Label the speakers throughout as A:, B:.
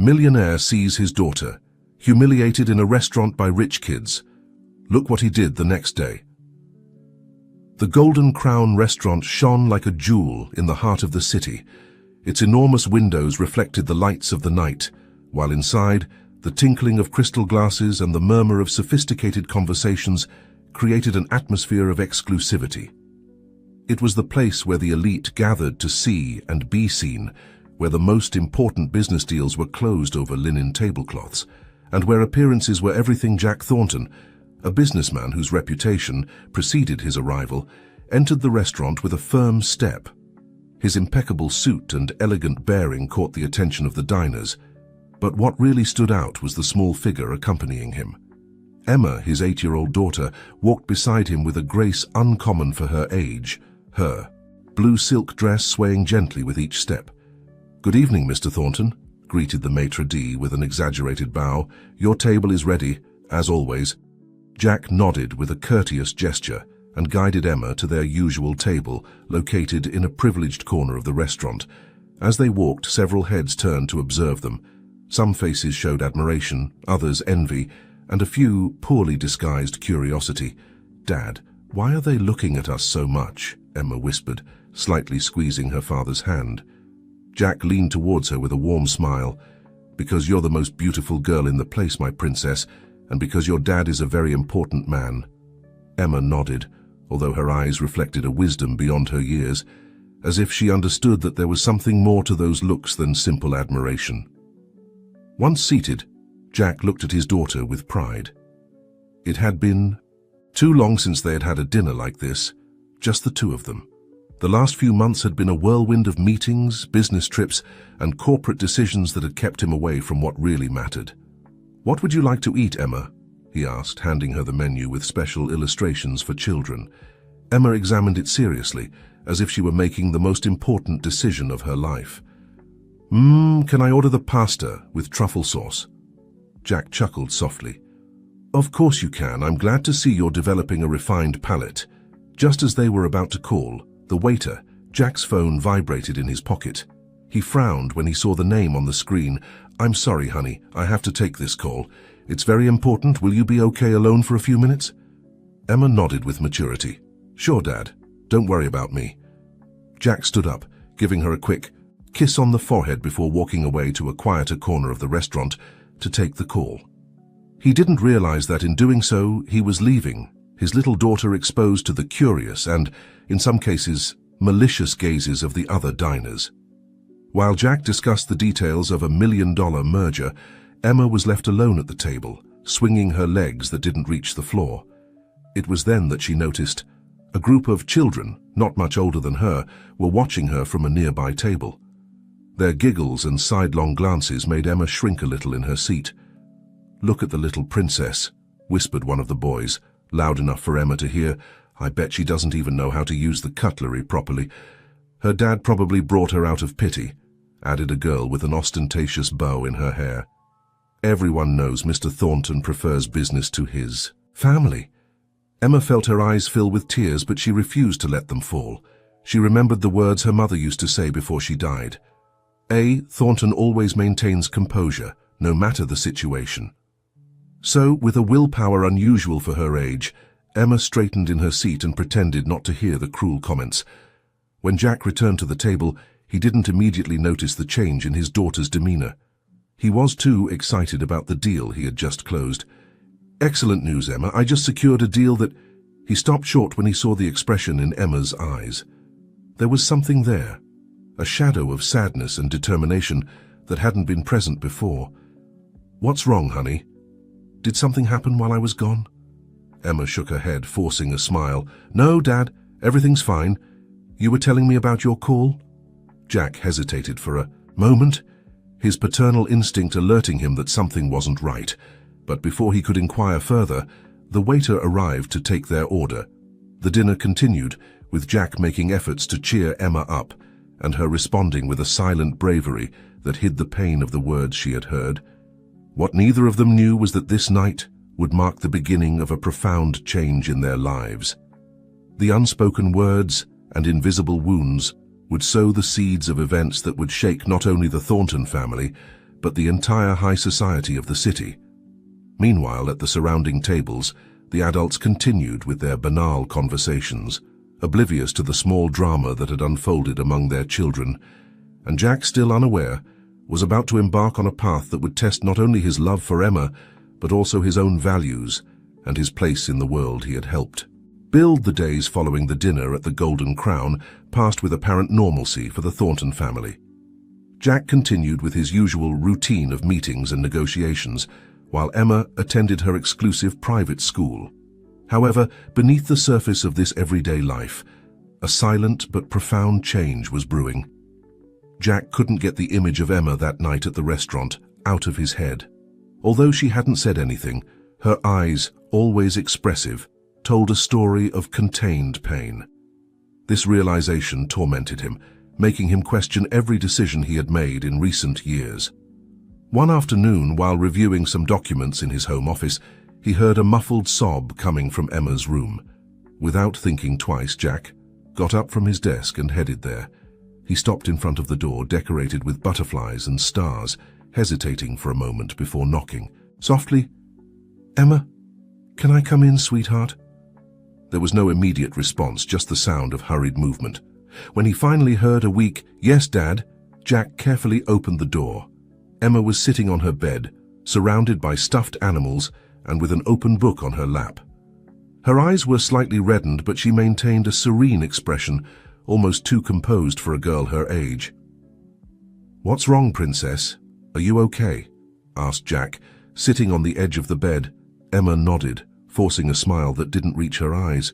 A: Millionaire sees his daughter, humiliated in a restaurant by rich kids. Look what he did the next day. The Golden Crown restaurant shone like a jewel in the heart of the city. Its enormous windows reflected the lights of the night, while inside, the tinkling of crystal glasses and the murmur of sophisticated conversations created an atmosphere of exclusivity. It was the place where the elite gathered to see and be seen, where the most important business deals were closed over linen tablecloths, and where appearances were everything. Jack Thornton, a businessman whose reputation preceded his arrival, entered the restaurant with a firm step. His impeccable suit and elegant bearing caught the attention of the diners, but what really stood out was the small figure accompanying him. Emma, his 8-year-old daughter, walked beside him with a grace uncommon for her age, her blue silk dress swaying gently with each step. "Good evening, Mr. Thornton," greeted the maitre d' with an exaggerated bow. "Your table is ready, as always." Jack nodded with a courteous gesture and guided Emma to their usual table, located in a privileged corner of the restaurant. As they walked, several heads turned to observe them. Some faces showed admiration, others envy, and a few poorly disguised curiosity. "Dad, why are they looking at us so much?" Emma whispered, slightly squeezing her father's hand. Jack leaned towards her with a warm smile. "Because you're the most beautiful girl in the place, my princess, and because your dad is a very important man." Emma nodded, although her eyes reflected a wisdom beyond her years, as if she understood that there was something more to those looks than simple admiration. Once seated, Jack looked at his daughter with pride. It had been too long since they had had a dinner like this, just the two of them. The last few months had been a whirlwind of meetings, business trips, and corporate decisions that had kept him away from what really mattered. "What would you like to eat, Emma?" he asked, handing her the menu with special illustrations for children. Emma examined it seriously, as if she were making the most important decision of her life. Can I order the pasta with truffle sauce?" Jack chuckled softly. "Of course you can. I'm glad to see you're developing a refined palate." Just as they were about to call, the waiter, Jack's phone vibrated in his pocket. He frowned when he saw the name on the screen. "I'm sorry, honey, I have to take this call. It's very important. Will you be okay alone for a few minutes?" Emma nodded with maturity. "Sure, Dad. Don't worry about me." Jack stood up, giving her a quick kiss on the forehead before walking away to a quieter corner of the restaurant to take the call. He didn't realize that in doing so, he was leaving his little daughter exposed to the curious and, in some cases, malicious gazes of the other diners. While Jack discussed the details of a $1 million merger, Emma was left alone at the table, swinging her legs that didn't reach the floor. It was then that she noticed a group of children, not much older than her, were watching her from a nearby table. Their giggles and sidelong glances made Emma shrink a little in her seat. "Look at the little princess," whispered one of the boys, loud enough for Emma to hear. "I bet she doesn't even know how to use the cutlery properly. Her dad probably brought her out of pity," added a girl with an ostentatious bow in her hair. "Everyone knows Mr. Thornton prefers business to his family." Emma felt her eyes fill with tears, but she refused to let them fall. She remembered the words her mother used to say before she died. Thornton always maintains composure, no matter the situation. So, with a willpower unusual for her age, Emma straightened in her seat and pretended not to hear the cruel comments. When Jack returned to the table, he didn't immediately notice the change in his daughter's demeanor. He was too excited about the deal he had just closed. "Excellent news, Emma. I just secured a deal that—" He stopped short when he saw the expression in Emma's eyes. There was something there, a shadow of sadness and determination that hadn't been present before. "What's wrong, honey? Did something happen while I was gone?" Emma shook her head, forcing a smile. "No, Dad, everything's fine. You were telling me about your call?" Jack hesitated for a moment, his paternal instinct alerting him that something wasn't right. But before he could inquire further, the waiter arrived to take their order. The dinner continued, with Jack making efforts to cheer Emma up, and her responding with a silent bravery that hid the pain of the words she had heard. What neither of them knew was that this night would mark the beginning of a profound change in their lives. The unspoken words and invisible wounds would sow the seeds of events that would shake not only the Thornton family, but the entire high society of the city. Meanwhile, at the surrounding tables, the adults continued with their banal conversations, oblivious to the small drama that had unfolded among their children, and Jack, still unaware, was about to embark on a path that would test not only his love for Emma, but also his own values and his place in the world he had helped build. The days following the dinner at the Golden Crown passed with apparent normalcy for the Thornton family. Jack continued with his usual routine of meetings and negotiations, while Emma attended her exclusive private school. However, beneath the surface of this everyday life, a silent but profound change was brewing. Jack couldn't get the image of Emma that night at the restaurant out of his head. Although she hadn't said anything, her eyes, always expressive, told a story of contained pain. This realization tormented him, making him question every decision he had made in recent years. One afternoon, while reviewing some documents in his home office, he heard a muffled sob coming from Emma's room. Without thinking twice, Jack got up from his desk and headed there. He stopped in front of the door, decorated with butterflies and stars, hesitating for a moment before knocking. Softly, "Emma, can I come in, sweetheart?" There was no immediate response, just the sound of hurried movement. When he finally heard a weak, "Yes, Dad," Jack carefully opened the door. Emma was sitting on her bed, surrounded by stuffed animals and with an open book on her lap. Her eyes were slightly reddened, but she maintained a serene expression, almost too composed for a girl her age. "What's wrong, Princess? Are you okay?" asked Jack, sitting on the edge of the bed. Emma nodded, forcing a smile that didn't reach her eyes.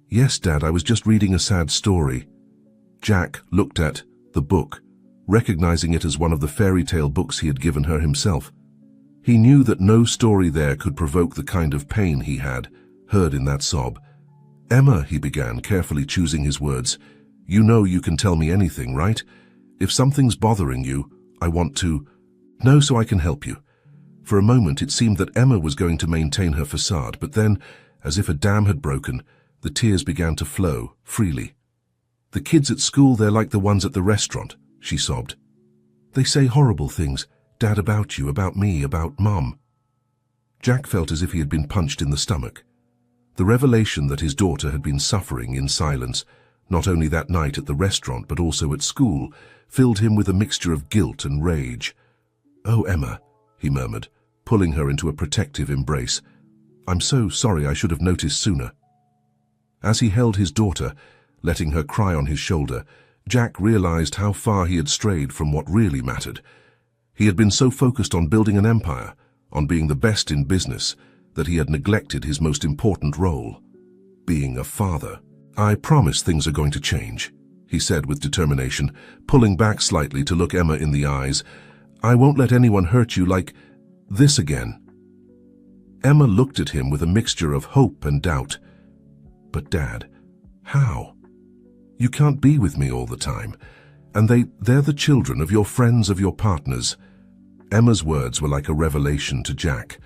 A: "Yes, Dad, I was just reading a sad story." Jack looked at the book, recognizing it as one of the fairy tale books he had given her himself. He knew that no story there could provoke the kind of pain he had heard in that sob. "Emma," he began, carefully choosing his words, "you know you can tell me anything, right? If something's bothering you, I want to know so I can help you." For a moment, it seemed that Emma was going to maintain her facade, but then, as if a dam had broken, the tears began to flow freely. "The kids at school, they're like the ones at the restaurant," she sobbed. "They say horrible things, Dad, about you, about me, about Mom." Jack felt as if he had been punched in the stomach. The revelation that his daughter had been suffering in silence, not only that night at the restaurant but also at school, filled him with a mixture of guilt and rage. "Oh, Emma," he murmured, pulling her into a protective embrace. "I'm so sorry, I should have noticed sooner." As he held his daughter, letting her cry on his shoulder, Jack realized how far he had strayed from what really mattered. He had been so focused on building an empire, on being the best in business, that he had neglected his most important role, being a father. "I promise things are going to change," he said with determination, pulling back slightly to look Emma in the eyes. "I won't let anyone hurt you like this again." Emma looked at him with a mixture of hope and doubt. "But Dad, how? You can't be with me all the time. And they're the children of your friends, of your partners." Emma's words were like a revelation to Jack.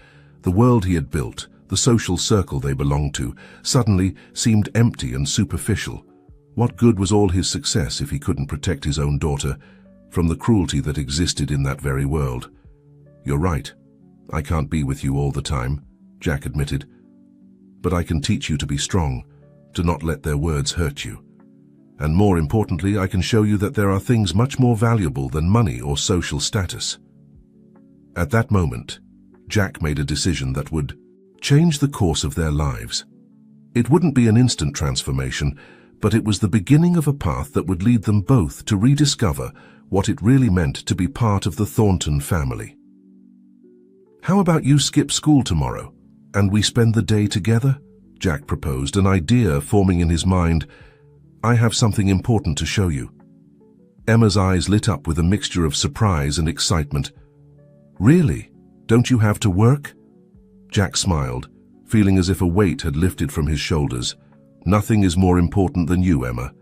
A: The world he had built, the social circle they belonged to, suddenly seemed empty and superficial. What good was all his success if he couldn't protect his own daughter from the cruelty that existed in that very world? "You're right. I can't be with you all the time," Jack admitted. "But I can teach you to be strong, to not let their words hurt you. And more importantly, I can show you that there are things much more valuable than money or social status." At that moment, Jack made a decision that would change the course of their lives. It wouldn't be an instant transformation, but it was the beginning of a path that would lead them both to rediscover what it really meant to be part of the Thornton family. "How about you skip school tomorrow, and we spend the day together?" Jack proposed, an idea forming in his mind. "I have something important to show you." Emma's eyes lit up with a mixture of surprise and excitement. "Really? Don't you have to work?" Jack smiled, feeling as if a weight had lifted from his shoulders. "Nothing is more important than you, Emma.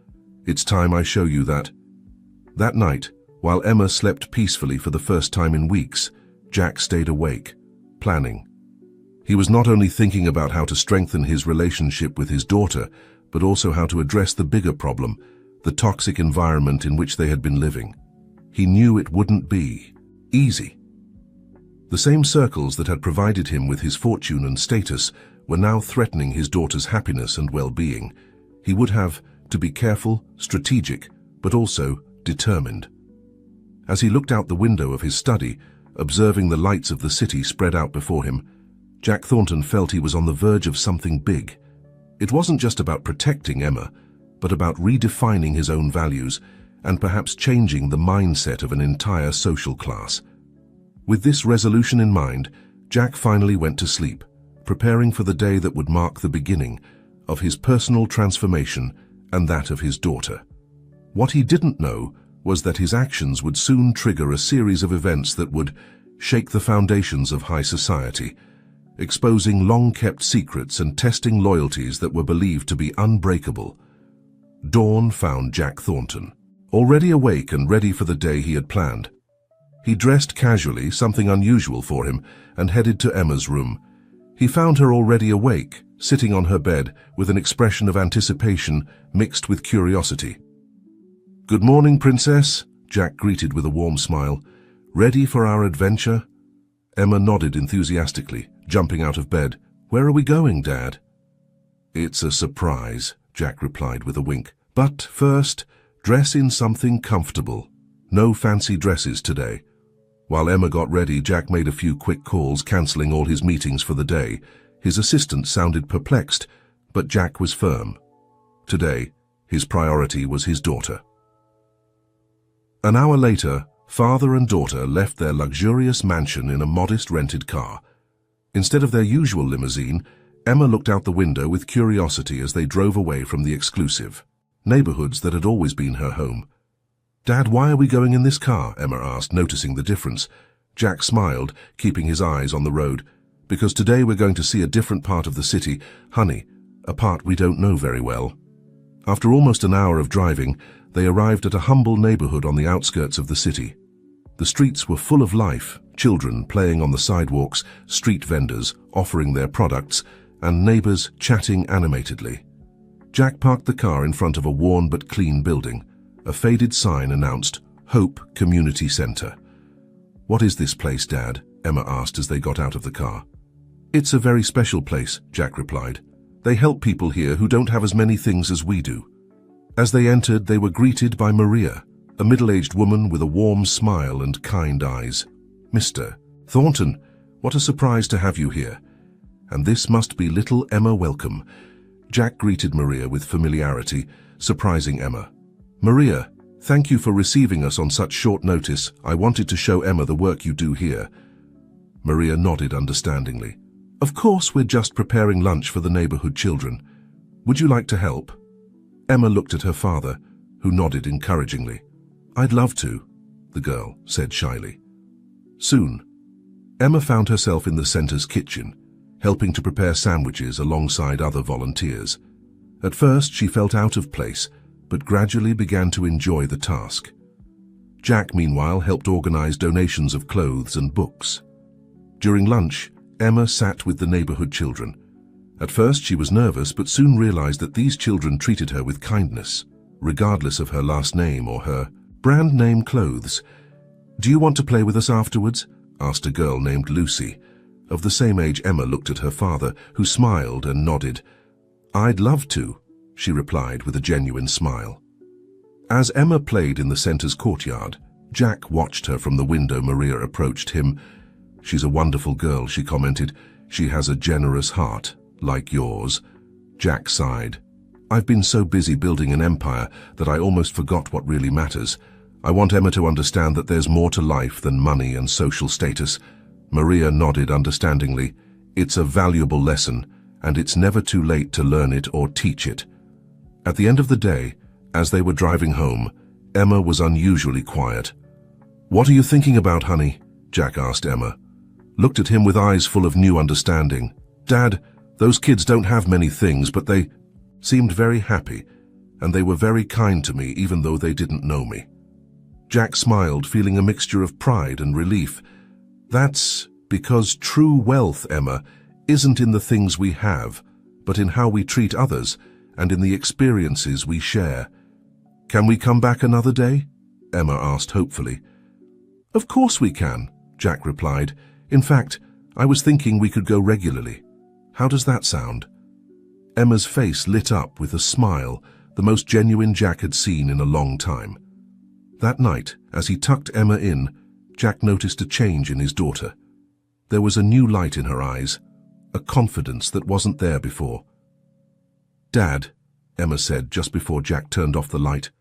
A: It's time I show you that." That night, while Emma slept peacefully for the first time in weeks, Jack stayed awake, planning. He was not only thinking about how to strengthen his relationship with his daughter, but also how to address the bigger problem, the toxic environment in which they had been living. He knew it wouldn't be easy, The same circles that had provided him with his fortune and status were now threatening his daughter's happiness and well-being. He would have to be careful, strategic, but also determined. As he looked out the window of his study, observing the lights of the city spread out before him, Jack Thornton felt he was on the verge of something big. It wasn't just about protecting Emma, but about redefining his own values and perhaps changing the mindset of an entire social class. With this resolution in mind, Jack finally went to sleep, preparing for the day that would mark the beginning of his personal transformation and that of his daughter. What he didn't know was that his actions would soon trigger a series of events that would shake the foundations of high society, exposing long-kept secrets and testing loyalties that were believed to be unbreakable. Dawn found Jack Thornton, already awake and ready for the day he had planned. He dressed casually, something unusual for him, and headed to Emma's room. He found her already awake, sitting on her bed with an expression of anticipation mixed with curiosity. "Good morning, Princess," Jack greeted with a warm smile. "Ready for our adventure?" Emma nodded enthusiastically, jumping out of bed. "Where are we going, Dad?" "It's a surprise," Jack replied with a wink. "But first, dress in something comfortable. No fancy dresses today." While Emma got ready, Jack made a few quick calls, cancelling all his meetings for the day. His assistant sounded perplexed, but Jack was firm. Today, his priority was his daughter. An hour later, father and daughter left their luxurious mansion in a modest rented car. Instead of their usual limousine, Emma looked out the window with curiosity as they drove away from the exclusive neighborhoods that had always been her home. "Dad, why are we going in this car?" Emma asked, noticing the difference. Jack smiled, keeping his eyes on the road. "Because today we're going to see a different part of the city, honey, a part we don't know very well." After almost an hour of driving, they arrived at a humble neighborhood on the outskirts of the city. The streets were full of life, children playing on the sidewalks, street vendors offering their products, and neighbors chatting animatedly. Jack parked the car in front of a worn but clean building. A faded sign announced, "Hope Community Center." "What is this place, Dad?" Emma asked as they got out of the car. "It's a very special place," Jack replied. "They help people here who don't have as many things as we do." As they entered, they were greeted by Maria, a middle-aged woman with a warm smile and kind eyes. "Mr. Thornton, what a surprise to have you here. And this must be little Emma Welcome." Jack greeted Maria with familiarity, surprising Emma. "Maria, thank you for receiving us on such short notice. I wanted to show Emma the work you do here." Maria nodded understandingly. "Of course, we're just preparing lunch for the neighborhood children. Would you like to help?" Emma looked at her father, who nodded encouragingly. "I'd love to," the girl said shyly. Soon, Emma found herself in the center's kitchen, helping to prepare sandwiches alongside other volunteers. At first, she felt out of place, but gradually began to enjoy the task. Jack, meanwhile, helped organize donations of clothes and books. During lunch, Emma sat with the neighborhood children. At first, she was nervous, but soon realized that these children treated her with kindness, regardless of her last name or her brand name clothes. "Do you want to play with us afterwards?" asked a girl named Lucy. Of the same age, Emma looked at her father, who smiled and nodded. "I'd love to," she replied with a genuine smile. As Emma played in the center's courtyard, Jack watched her from the window. Maria approached him. "She's a wonderful girl," she commented. "She has a generous heart, like yours." Jack sighed. "I've been so busy building an empire that I almost forgot what really matters. I want Emma to understand that there's more to life than money and social status." Maria nodded understandingly. "It's a valuable lesson, and it's never too late to learn it or teach it." At the end of the day, as they were driving home, Emma was unusually quiet. "What are you thinking about, honey?" Jack asked Emma. Looked at him with eyes full of new understanding. "Dad, those kids don't have many things, but they seemed very happy, and they were very kind to me even though they didn't know me." Jack smiled, feeling a mixture of pride and relief. "That's because true wealth, Emma, isn't in the things we have, but in how we treat others and in the experiences we share." "Can we come back another day?" Emma asked hopefully. "Of course we can," Jack replied. In fact, I was thinking we could go regularly. How does that sound?" Emma's face lit up with a smile, the most genuine Jack had seen in a long time. That night, as he tucked Emma in, Jack noticed a change in his daughter. There was a new light in her eyes, a confidence that wasn't there before. "Dad," Emma said just before Jack turned off the light,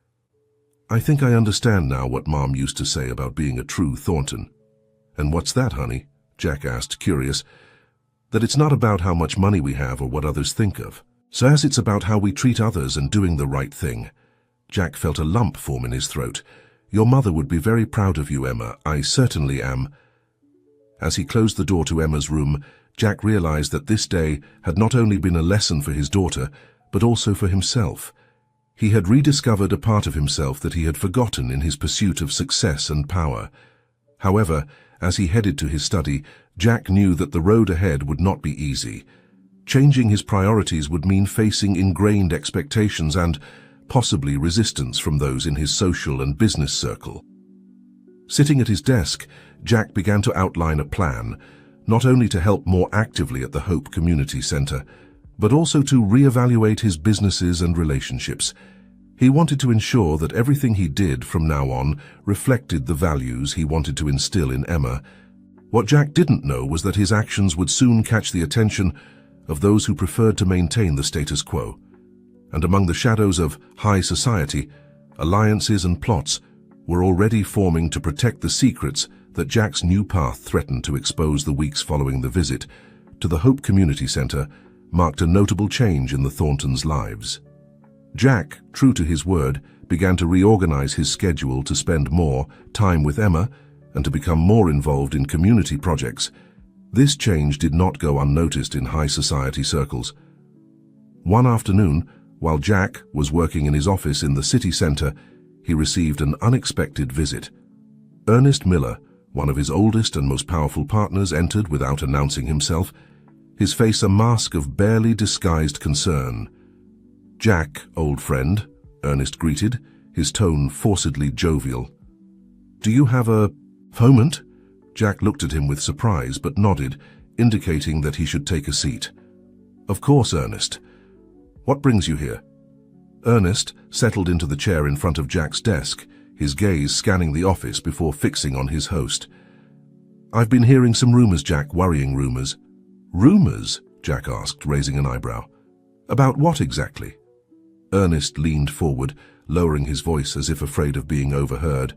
A: "I think I understand now what Mom used to say about being a true Thornton." "And what's that, honey?" Jack asked, curious. "That it's not about how much money we have or what others think of. So as it's about how we treat others and doing the right thing." Jack felt a lump form in his throat. "Your mother would be very proud of you, Emma. I certainly am." As he closed the door to Emma's room, Jack realized that this day had not only been a lesson for his daughter, but also for himself. He had rediscovered a part of himself that he had forgotten in his pursuit of success and power. However, as he headed to his study, Jack knew that the road ahead would not be easy. Changing his priorities would mean facing ingrained expectations and, possibly, resistance from those in his social and business circle. Sitting at his desk, Jack began to outline a plan, not only to help more actively at the Hope Community Center, but also to reevaluate his businesses and relationships. He wanted to ensure that everything he did from now on reflected the values he wanted to instill in Emma. What Jack didn't know was that his actions would soon catch the attention of those who preferred to maintain the status quo. And among the shadows of high society, alliances and plots were already forming to protect the secrets that Jack's new path threatened to expose. The weeks following the visit to the Hope Community Center marked a notable change in the Thorntons' lives. Jack, true to his word, began to reorganize his schedule to spend more time with Emma and to become more involved in community projects. This change did not go unnoticed in high society circles. One afternoon, while Jack was working in his office in the city center, he received an unexpected visit. Ernest Miller, one of his oldest and most powerful partners, entered without announcing himself, his face a mask of barely disguised concern. "Jack, old friend," Ernest greeted, his tone forcedly jovial. "Do you have a moment?" Jack looked at him with surprise but nodded, indicating that he should take a seat. "Of course, Ernest. What brings you here?" Ernest settled into the chair in front of Jack's desk, his gaze scanning the office before fixing on his host. "I've been hearing some rumors, Jack, worrying rumors." "Rumors?" Jack asked, raising an eyebrow. "About what exactly?" Ernest leaned forward, lowering his voice as if afraid of being overheard.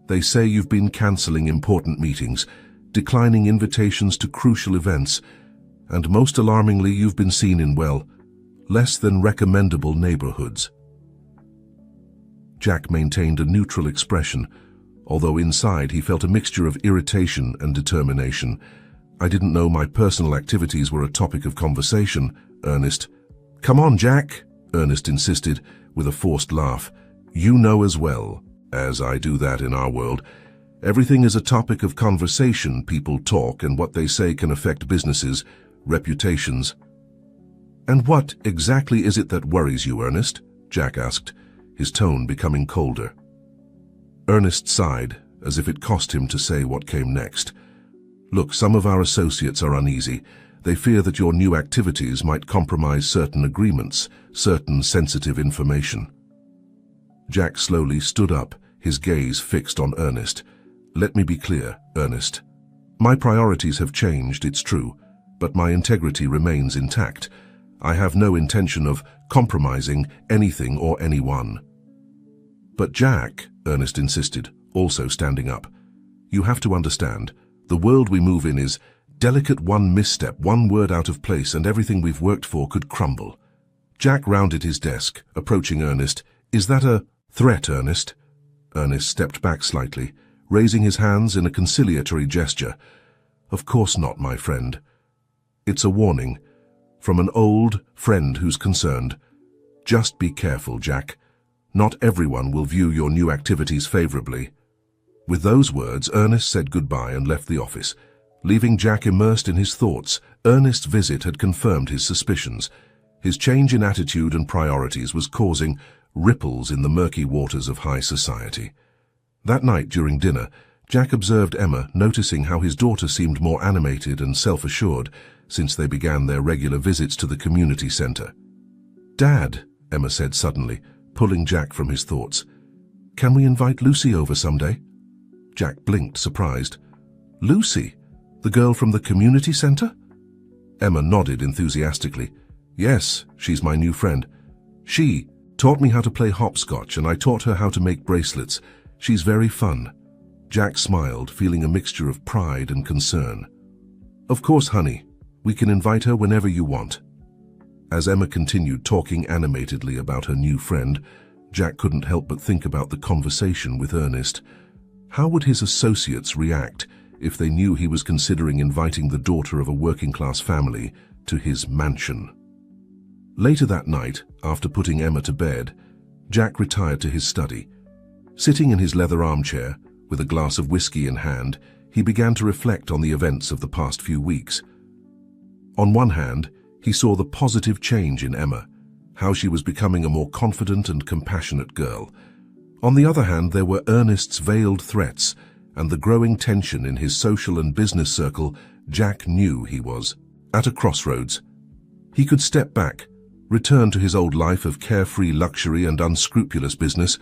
A: "They say you've been canceling important meetings, declining invitations to crucial events, and most alarmingly, you've been seen in, well, less than recommendable neighborhoods." Jack maintained a neutral expression, although inside he felt a mixture of irritation and determination. "I didn't know my personal activities were a topic of conversation, Ernest." "Come on, Jack," Ernest insisted, with a forced laugh. "You know as well, as I do that in our world, everything is a topic of conversation. People talk, and what they say can affect businesses, reputations." "And what exactly is it that worries you, Ernest?" Jack asked, his tone becoming colder. Ernest sighed, as if it cost him to say what came next. "Look, some of our associates are uneasy. They fear that your new activities might compromise certain agreements, certain sensitive information." Jack slowly stood up, his gaze fixed on Ernest. "Let me be clear, Ernest. My priorities have changed, it's true, but my integrity remains intact. I have no intention of compromising anything or anyone." "But Jack," Ernest insisted, also standing up, "you have to understand, the world we move in is delicate. One misstep, one word out of place, and everything we've worked for could crumble." Jack rounded his desk, approaching Ernest. "Is that a threat, Ernest?" Ernest stepped back slightly, raising his hands in a conciliatory gesture. "Of course not, my friend. It's a warning, from an old friend who's concerned. Just be careful, Jack. Not everyone will view your new activities favorably." With those words, Ernest said goodbye and left the office, leaving Jack immersed in his thoughts. Ernest's visit had confirmed his suspicions. His change in attitude and priorities was causing ripples in the murky waters of high society. That night during dinner, Jack observed Emma, noticing how his daughter seemed more animated and self-assured since they began their regular visits to the community center. "Dad," Emma said suddenly, pulling Jack from his thoughts, "can we invite Lucy over someday?" Jack blinked, surprised. "Lucy? The girl from the community center?" Emma nodded enthusiastically. "Yes, she's my new friend. She taught me how to play hopscotch, and I taught her how to make bracelets. She's very fun." Jack smiled, feeling a mixture of pride and concern. "Of course, honey. We can invite her whenever you want." As Emma continued talking animatedly about her new friend, Jack couldn't help but think about the conversation with Ernest. How would his associates react if they knew he was considering inviting the daughter of a working-class family to his mansion? Later that night, after putting Emma to bed, Jack retired to his study. Sitting in his leather armchair, with a glass of whiskey in hand, he began to reflect on the events of the past few weeks. On one hand, he saw the positive change in Emma, how she was becoming a more confident and compassionate girl. On the other hand, there were Ernest's veiled threats and the growing tension in his social and business circle. Jack knew he was at a crossroads. He could step back, return to his old life of carefree luxury and unscrupulous business,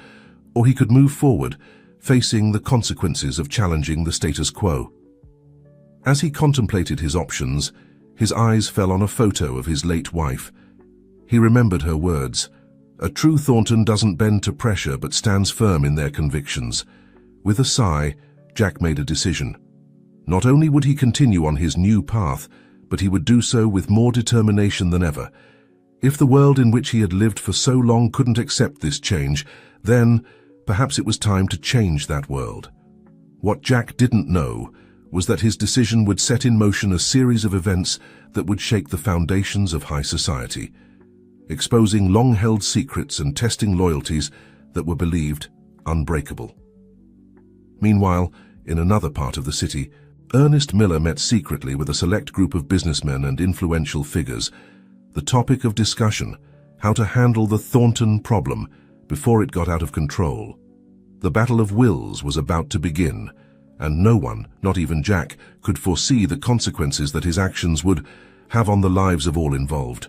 A: or he could move forward, facing the consequences of challenging the status quo. As he contemplated his options, his eyes fell on a photo of his late wife. He remembered her words, "A true Thornton doesn't bend to pressure but stands firm in their convictions." With a sigh, Jack made a decision. Not only would he continue on his new path, but he would do so with more determination than ever. If the world in which he had lived for so long couldn't accept this change, then perhaps it was time to change that world. What Jack didn't know was that his decision would set in motion a series of events that would shake the foundations of high society, exposing long-held secrets and testing loyalties that were believed unbreakable. Meanwhile, in another part of the city, Ernest Miller met secretly with a select group of businessmen and influential figures. The topic of discussion, how to handle the Thornton problem before it got out of control. The battle of wills was about to begin, and no one, not even Jack, could foresee the consequences that his actions would have on the lives of all involved.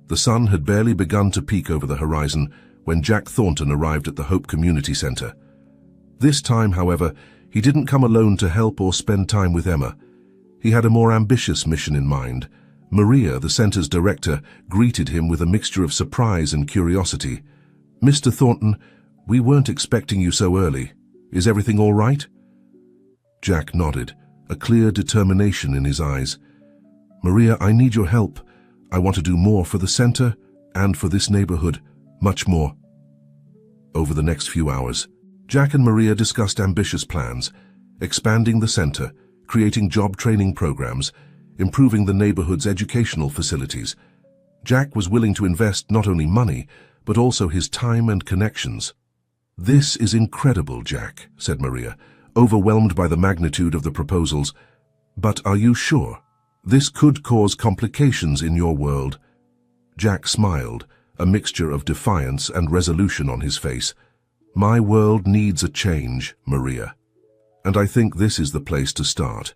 A: The sun had barely begun to peak over the horizon when Jack Thornton arrived at the Hope Community Center. This time, however, he didn't come alone to help or spend time with Emma. He had a more ambitious mission in mind. Maria, the center's director, greeted him with a mixture of surprise and curiosity. "Mr. Thornton, we weren't expecting you so early. Is everything all right?" Jack nodded, a clear determination in his eyes. "Maria, I need your help. I want to do more for the center and for this neighborhood, much more." Over the next few hours, Jack and Maria discussed ambitious plans, expanding the center, creating job training programs, improving the neighborhood's educational facilities. Jack was willing to invest not only money, but also his time and connections. "This is incredible, Jack," said Maria, overwhelmed by the magnitude of the proposals. "But are you sure? This could cause complications in your world." Jack smiled, a mixture of defiance and resolution on his face. "My world needs a change, Maria, and I think this is the place to start."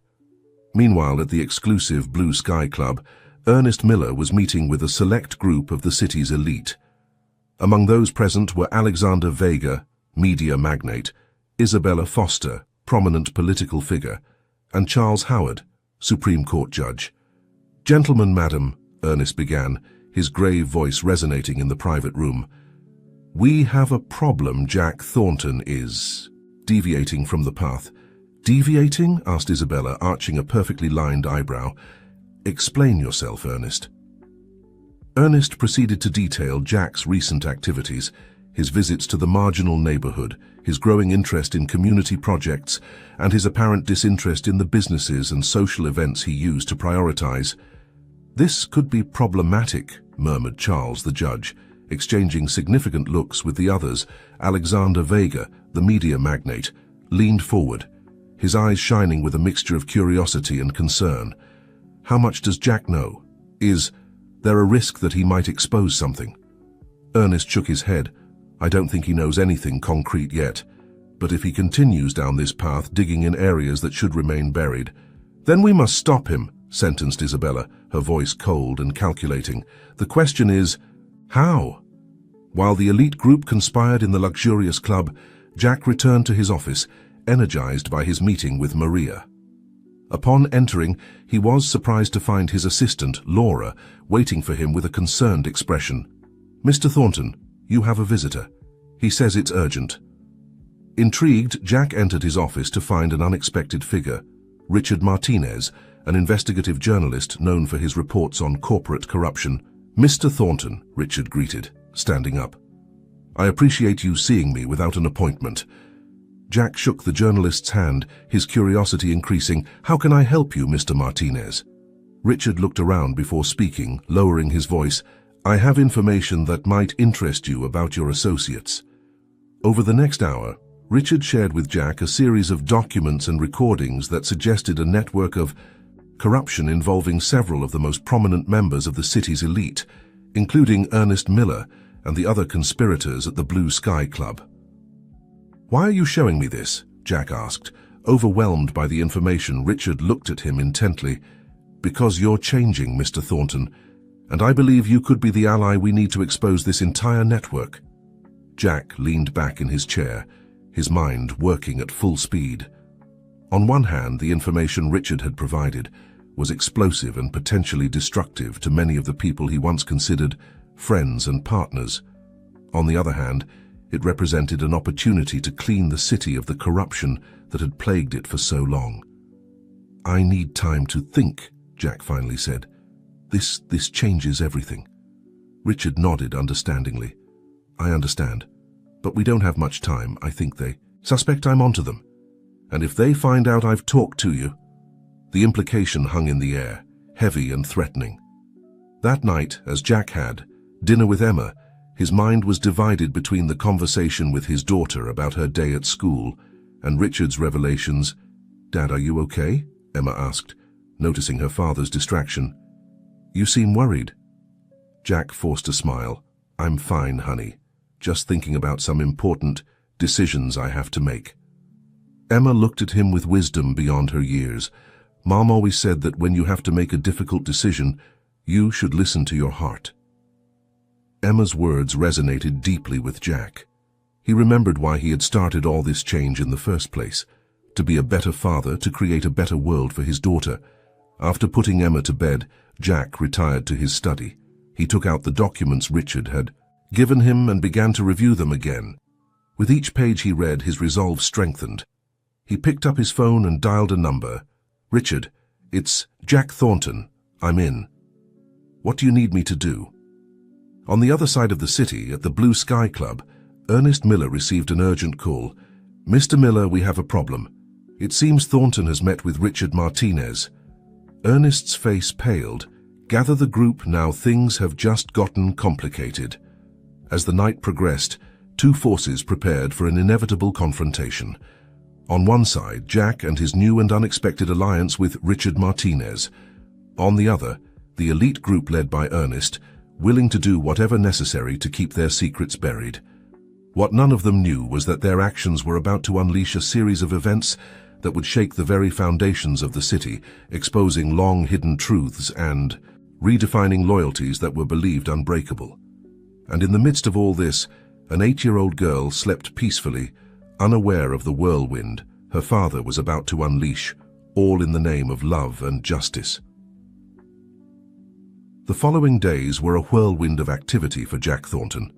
A: Meanwhile, at the exclusive Blue Sky Club, Ernest Miller was meeting with a select group of the city's elite. Among those present were Alexander Vega, media magnate, Isabella Foster, prominent political figure, and Charles Howard, Supreme Court judge. "Gentlemen, madam," Ernest began, his grave voice resonating in the private room. "We have a problem. Jack Thornton is deviating from the path." "Deviating?" asked Isabella, arching a perfectly lined eyebrow. "Explain yourself, Ernest." Ernest proceeded to detail Jack's recent activities, his visits to the marginal neighborhood, his growing interest in community projects, and his apparent disinterest in the businesses and social events he used to prioritize. "This could be problematic," murmured Charles, the judge, exchanging significant looks with the others. Alexander Vega, the media magnate, leaned forward, his eyes shining with a mixture of curiosity and concern. "How much does Jack know? Is there a risk that he might expose something?" Ernest shook his head. "I don't think he knows anything concrete yet, but if he continues down this path, digging in areas that should remain buried, then we must stop him, sentenced Isabella, her voice cold and calculating. The question is, how? While the elite group conspired in the luxurious club, Jack returned to his office, energized by his meeting with Maria. Upon entering, he was surprised to find his assistant, Laura, waiting for him with a concerned expression. "Mr. Thornton, you have a visitor. He says it's urgent." Intrigued, Jack entered his office to find an unexpected figure, Richard Martinez, an investigative journalist known for his reports on corporate corruption. "Mr. Thornton," Richard greeted, standing up. "I appreciate you seeing me without an appointment." Jack shook the journalist's hand, his curiosity increasing. "How can I help you, Mr. Martinez?" Richard looked around before speaking, lowering his voice. "I have information that might interest you about your associates." Over the next hour, Richard shared with Jack a series of documents and recordings that suggested a network of corruption involving several of the most prominent members of the city's elite, including Ernest Miller and the other conspirators at the Blue Sky Club. "Why are you showing me this?" Jack asked. Overwhelmed by the information, Richard looked at him intently. "Because you're changing, Mr. Thornton, and I believe you could be the ally we need to expose this entire network." Jack leaned back in his chair, his mind working at full speed. On one hand, the information Richard had provided was explosive and potentially destructive to many of the people he once considered friends and partners. On the other hand, it represented an opportunity to clean the city of the corruption that had plagued it for so long. "I need time to think," Jack finally said. This changes everything." Richard nodded understandingly. "I understand. But we don't have much time. I think they suspect I'm onto them. And if they find out I've talked to you..." The implication hung in the air, heavy and threatening. That night, as Jack had dinner with Emma, his mind was divided between the conversation with his daughter about her day at school and Richard's revelations. "Dad, are you okay?" Emma asked, noticing her father's distraction. "You seem worried." Jack forced a smile. "I'm fine, honey. Just thinking about some important decisions I have to make." Emma looked at him with wisdom beyond her years. "Mom always said that when you have to make a difficult decision, you should listen to your heart." Emma's words resonated deeply with Jack. He remembered why he had started all this change in the first place, to be a better father, to create a better world for his daughter. After putting Emma to bed, Jack retired to his study. He took out the documents Richard had given him and began to review them again. With each page he read, his resolve strengthened. He picked up his phone and dialed a number. "Richard, it's Jack Thornton. I'm in. What do you need me to do?" On the other side of the city, at the Blue Sky Club, Ernest Miller received an urgent call. "Mr. Miller, we have a problem. It seems Thornton has met with Richard Martinez." Ernest's face paled. "Gather the group now, things have just gotten complicated." As the night progressed, two forces prepared for an inevitable confrontation. On one side, Jack and his new and unexpected alliance with Richard Martinez. On the other, the elite group led by Ernest, willing to do whatever necessary to keep their secrets buried. What none of them knew was that their actions were about to unleash a series of events that would shake the very foundations of the city, exposing long-hidden truths and redefining loyalties that were believed unbreakable. And in the midst of all this, an 8-year-old girl slept peacefully, unaware of the whirlwind her father was about to unleash, all in the name of love and justice. The following days were a whirlwind of activity for Jack Thornton.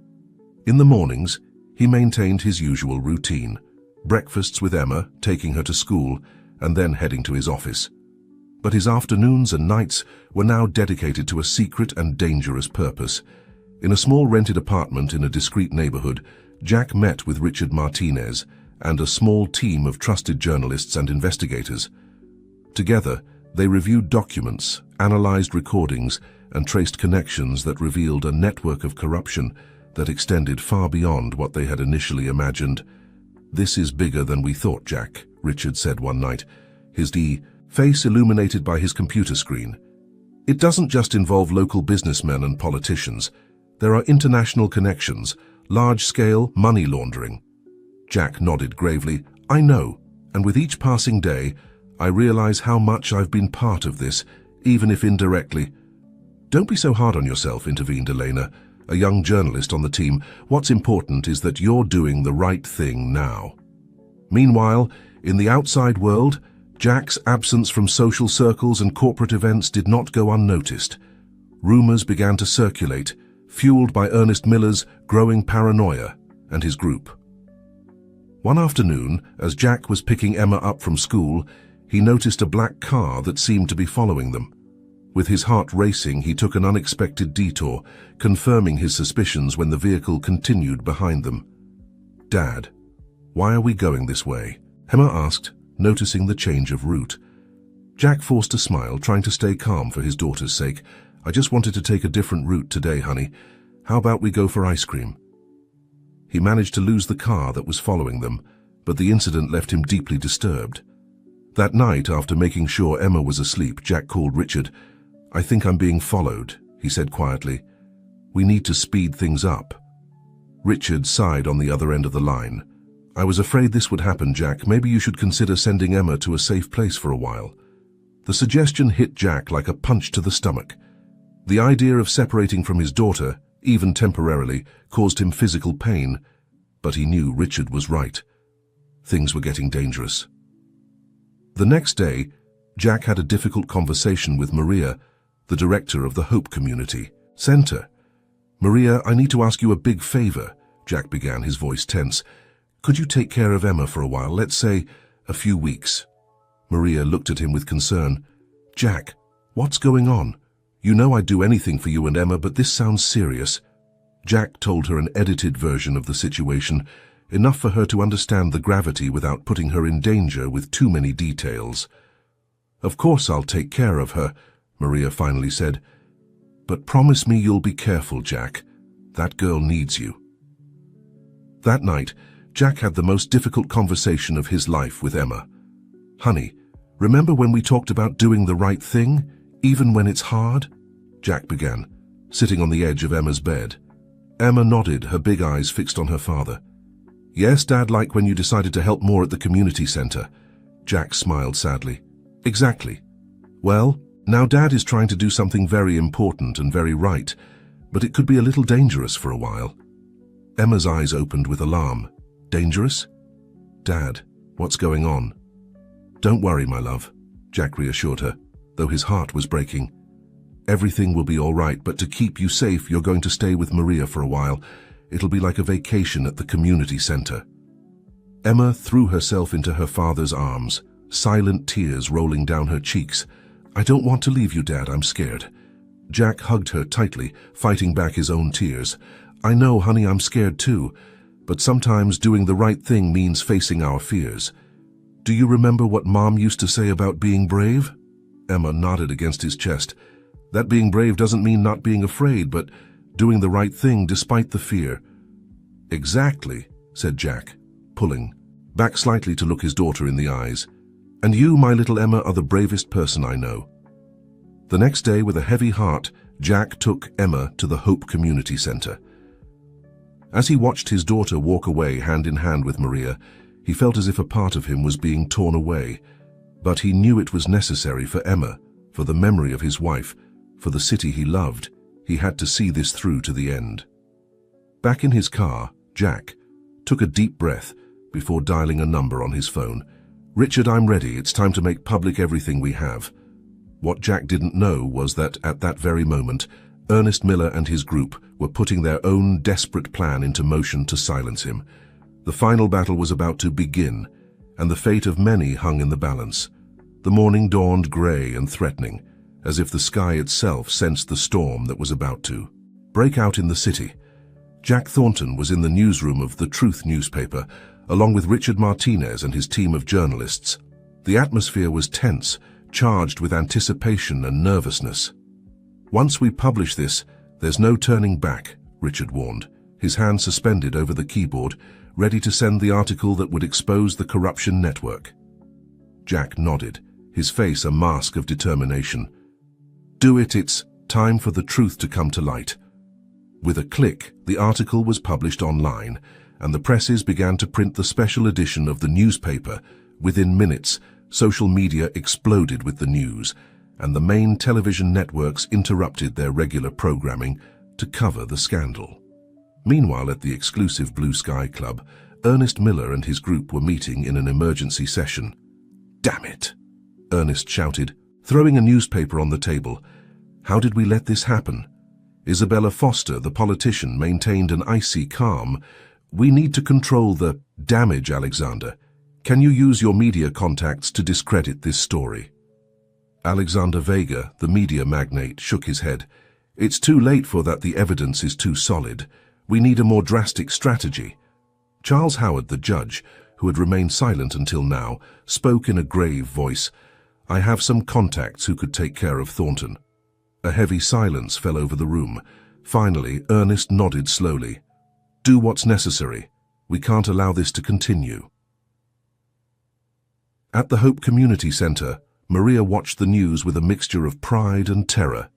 A: In the mornings, he maintained his usual routine, breakfasts with Emma, taking her to school, and then heading to his office. But his afternoons and nights were now dedicated to a secret and dangerous purpose. In a small rented apartment in a discreet neighborhood, Jack met with Richard Martinez and a small team of trusted journalists and investigators. Together, they reviewed documents, analyzed recordings, and traced connections that revealed a network of corruption that extended far beyond what they had initially imagined. "This is bigger than we thought, Jack," Richard said one night, his face illuminated by his computer screen. "It doesn't just involve local businessmen and politicians. There are international connections, large-scale money laundering." Jack nodded gravely. I know, and with each passing day, I realize how much I've been part of this, even if indirectly. Don't be so hard on yourself, intervened Elena, a young journalist on the team. What's important is that you're doing the right thing now. Meanwhile, in the outside world, Jack's absence from social circles and corporate events did not go unnoticed. Rumors began to circulate, fueled by Ernest Miller's growing paranoia and his group. One afternoon, as Jack was picking Emma up from school, he noticed a black car that seemed to be following them. With his heart racing, he took an unexpected detour, confirming his suspicions when the vehicle continued behind them. Dad, why are we going this way? Emma asked, noticing the change of route. Jack forced a smile, trying to stay calm for his daughter's sake. I just wanted to take a different route today, honey. How about we go for ice cream? He managed to lose the car that was following them, but the incident left him deeply disturbed. That night, after making sure Emma was asleep, Jack called Richard. I think I'm being followed, he said quietly. We need to speed things up. Richard sighed on the other end of the line. I was afraid this would happen, Jack. Maybe you should consider sending Emma to a safe place for a while. The suggestion hit Jack like a punch to the stomach. The idea of separating from his daughter, even temporarily, caused him physical pain, but he knew Richard was right. Things were getting dangerous. The next day, Jack had a difficult conversation with Maria, the director of the Hope Community Center. Maria, I need to ask you a big favor, Jack began, his voice tense. Could you take care of Emma for a while, let's say a few weeks? Maria looked at him with concern. Jack, what's going on? You know I'd do anything for you and Emma, but this sounds serious. Jack told her an edited version of the situation, enough for her to understand the gravity without putting her in danger with too many details. Of course I'll take care of her, Maria finally said. But promise me you'll be careful, Jack. That girl needs you. That night, Jack had the most difficult conversation of his life with Emma. Honey, remember when we talked about doing the right thing, even when it's hard? Jack began, sitting on the edge of Emma's bed. Emma nodded, her big eyes fixed on her father. Yes, Dad, like when you decided to help more at the community center. Jack smiled sadly. Exactly. Well, now Dad is trying to do something very important and very right, but it could be a little dangerous for a while. Emma's eyes opened with alarm. Dangerous? Dad, what's going on? Don't worry, my love, Jack reassured her, though his heart was breaking. Everything will be all right, but to keep you safe, you're going to stay with Maria for a while. It'll be like a vacation at the community center. Emma threw herself into her father's arms, silent tears rolling down her cheeks. I don't want to leave you, Dad, I'm scared. Jack hugged her tightly, fighting back his own tears. I know, honey, I'm scared too, but sometimes doing the right thing means facing our fears. Do you remember what Mom used to say about being brave? Emma nodded against his chest. That being brave doesn't mean not being afraid, but doing the right thing despite the fear. Exactly, said Jack, pulling back slightly to look his daughter in the eyes. And you, my little Emma, are the bravest person I know. The next day, with a heavy heart, Jack took Emma to the Hope Community Center. As he watched his daughter walk away hand in hand with Maria, he felt as if a part of him was being torn away. But he knew it was necessary for Emma, for the memory of his wife, for the city he loved. He had to see this through to the end. Back in his car, Jack took a deep breath before dialing a number on his phone. Richard, I'm ready. It's time to make public everything we have. What Jack didn't know was that at that very moment, Ernest Miller and his group were putting their own desperate plan into motion to silence him. The final battle was about to begin, and the fate of many hung in the balance. The morning dawned gray and threatening, as if the sky itself sensed the storm that was about to break out in the city. Jack Thornton was in the newsroom of The Truth newspaper, along with Richard Martinez and his team of journalists. The atmosphere was tense, charged with anticipation and nervousness. Once we publish this, there's no turning back, Richard warned, his hand suspended over the keyboard, ready to send the article that would expose the corruption network. Jack nodded, his face a mask of determination. Do it, it's time for the truth to come to light. With a click, the article was published online, and the presses began to print the special edition of the newspaper. Within minutes, social media exploded with the news, and the main television networks interrupted their regular programming to cover the scandal. Meanwhile, at the exclusive Blue Sky Club, Ernest Miller and his group were meeting in an emergency session. "Damn it!" Ernest shouted, throwing a newspaper on the table. "How did we let this happen?" Isabella Foster, the politician, maintained an icy calm. "We need to control the damage, Alexander. Can you use your media contacts to discredit this story?" Alexander Vega, the media magnate, shook his head. "It's too late for that. The evidence is too solid. We need a more drastic strategy." Charles Howard, the judge, who had remained silent until now, spoke in a grave voice. "I have some contacts who could take care of Thornton." A heavy silence fell over the room. Finally, Ernest nodded slowly. "Do what's necessary. We can't allow this to continue." At the Hope Community Center, Maria watched the news with a mixture of pride and terror.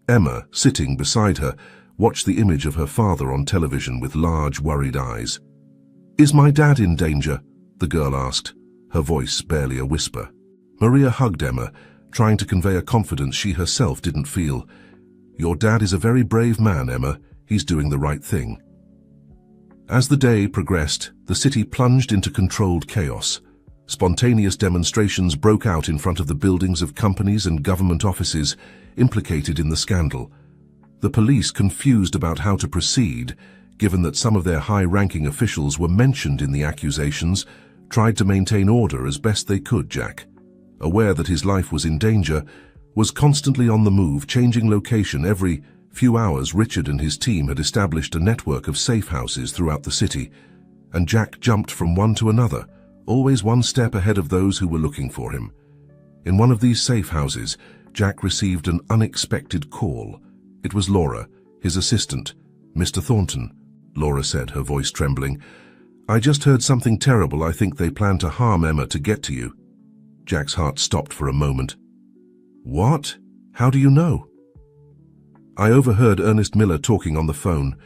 A: Emma, sitting beside her, watched the image of her father on television with large, worried eyes. "Is my dad in danger?" the girl asked, her voice barely a whisper. Maria hugged Emma, trying to convey a confidence she herself didn't feel. "Your dad is a very brave man, Emma. He's doing the right thing." As the day progressed, the city plunged into controlled chaos. Spontaneous demonstrations broke out in front of the buildings of companies and government offices implicated in the scandal. The police, confused about how to proceed, given that some of their high-ranking officials were mentioned in the accusations, tried to maintain order as best they could. Jack, aware that his life was in danger, was constantly on the move, changing location every few hours. Richard and his team had established a network of safe houses throughout the city, and Jack jumped from one to another, always one step ahead of those who were looking for him. In one of these safe houses, Jack received an unexpected call. It was Laura, his assistant. "Mr. Thornton," Laura said, her voice trembling. "I just heard something terrible. I think they plan to harm Emma to get to you." Jack's heart stopped for a moment. "What? How do you know?" "I overheard Ernest Miller talking on the phone.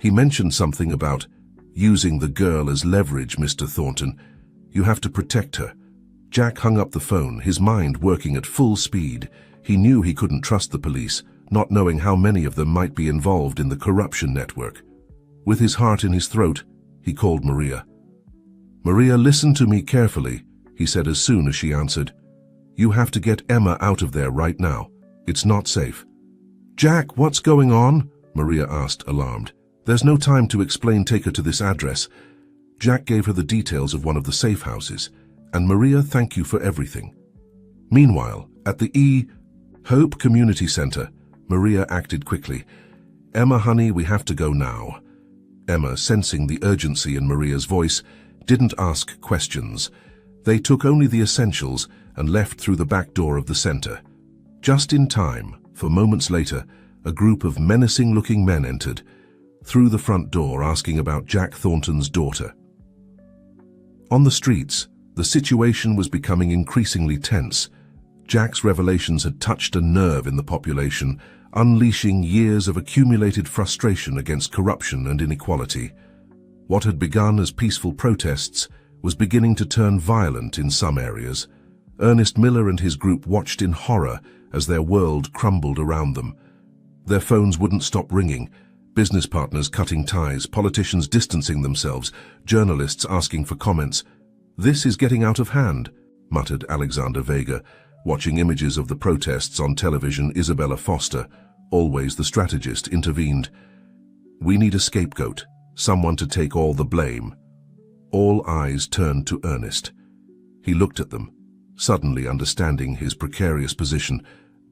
A: He mentioned something about using the girl as leverage, Mr. Thornton. You have to protect her." Jack hung up the phone, his mind working at full speed. He knew he couldn't trust the police, not knowing how many of them might be involved in the corruption network. With his heart in his throat, he called Maria. "Maria, listen to me carefully," he said as soon as she answered. "You have to get Emma out of there right now. It's not safe." "Jack, what's going on?" Maria asked, alarmed. "There's no time to explain. Take her to this address." Jack gave her the details of one of the safe houses. "And Maria, thank you for everything." Meanwhile, at the Hope Community Center, Maria acted quickly. "Emma, honey, we have to go now." Emma, sensing the urgency in Maria's voice, didn't ask questions. They took only the essentials and left through the back door of the center. Just in time, for moments later, a group of menacing-looking men entered through the front door, asking about Jack Thornton's daughter. On the streets, the situation was becoming increasingly tense. Jack's revelations had touched a nerve in the population, unleashing years of accumulated frustration against corruption and inequality. What had begun as peaceful protests was beginning to turn violent in some areas. Ernest Miller and his group watched in horror as their world crumbled around them. Their phones wouldn't stop ringing, business partners cutting ties, politicians distancing themselves, journalists asking for comments. "This is getting out of hand," muttered Alexander Vega, watching images of the protests on television. Isabella Foster, always the strategist, intervened. "We need a scapegoat, someone to take all the blame." All eyes turned to Ernest. He looked at them, suddenly understanding his precarious position.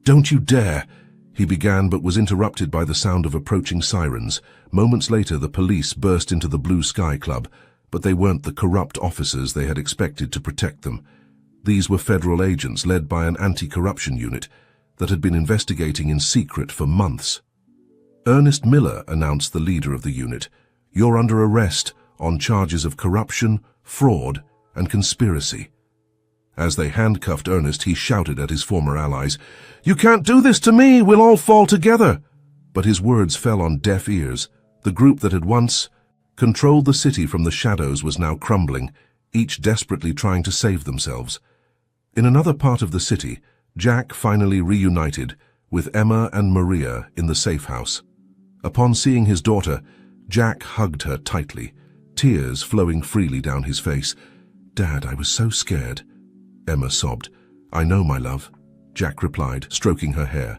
A: "Don't you dare!" he began, but was interrupted by the sound of approaching sirens. Moments later, the police burst into the Blue Sky Club, but they weren't the corrupt officers they had expected to protect them. These were federal agents led by an anti-corruption unit that had been investigating in secret for months. "Ernest Miller," announced the leader of the unit, "you're under arrest on charges of corruption, fraud, and conspiracy." As they handcuffed Ernest, he shouted at his former allies, "You can't do this to me! We'll all fall together!" But his words fell on deaf ears. The group that had once controlled the city from the shadows was now crumbling, each desperately trying to save themselves. In another part of the city, Jack finally reunited with Emma and Maria in the safe house. Upon seeing his daughter, Jack hugged her tightly, tears flowing freely down his face. "Dad, I was so scared," Emma sobbed. "I know, my love," Jack replied, stroking her hair.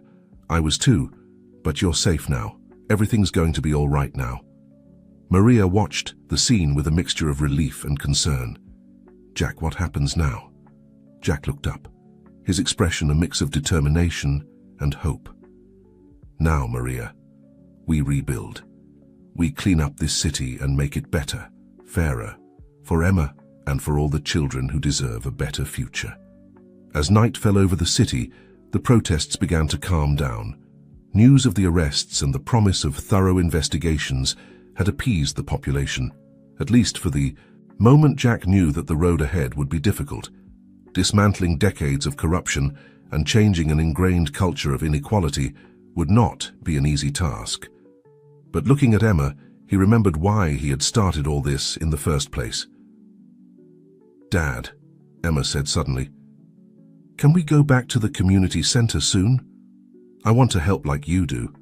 A: "I was too, but you're safe now. Everything's going to be all right now." Maria watched the scene with a mixture of relief and concern. "Jack, what happens now?" Jack looked up, his expression a mix of determination and hope. "Now, Maria, we rebuild. We clean up this city and make it better, fairer, for Emma and for all the children who deserve a better future." As night fell over the city, the protests began to calm down. News of the arrests and the promise of thorough investigations had appeased the population, at least for the moment. Jack knew that the road ahead would be difficult. Dismantling decades of corruption and changing an ingrained culture of inequality would not be an easy task. But looking at Emma, he remembered why he had started all this in the first place. "Dad," Emma said suddenly, "can we go back to the community center soon? I want to help like you do."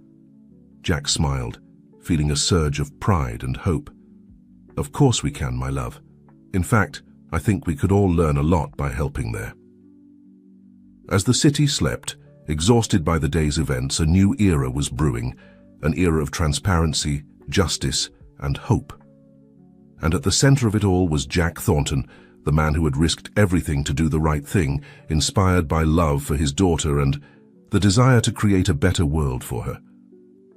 A: Jack smiled, feeling a surge of pride and hope. "Of course we can, my love. In fact, I think we could all learn a lot by helping there." As the city slept, exhausted by the day's events, a new era was brewing, an era of transparency, justice, and hope. And at the center of it all was Jack Thornton, the man who had risked everything to do the right thing, inspired by love for his daughter and the desire to create a better world for her.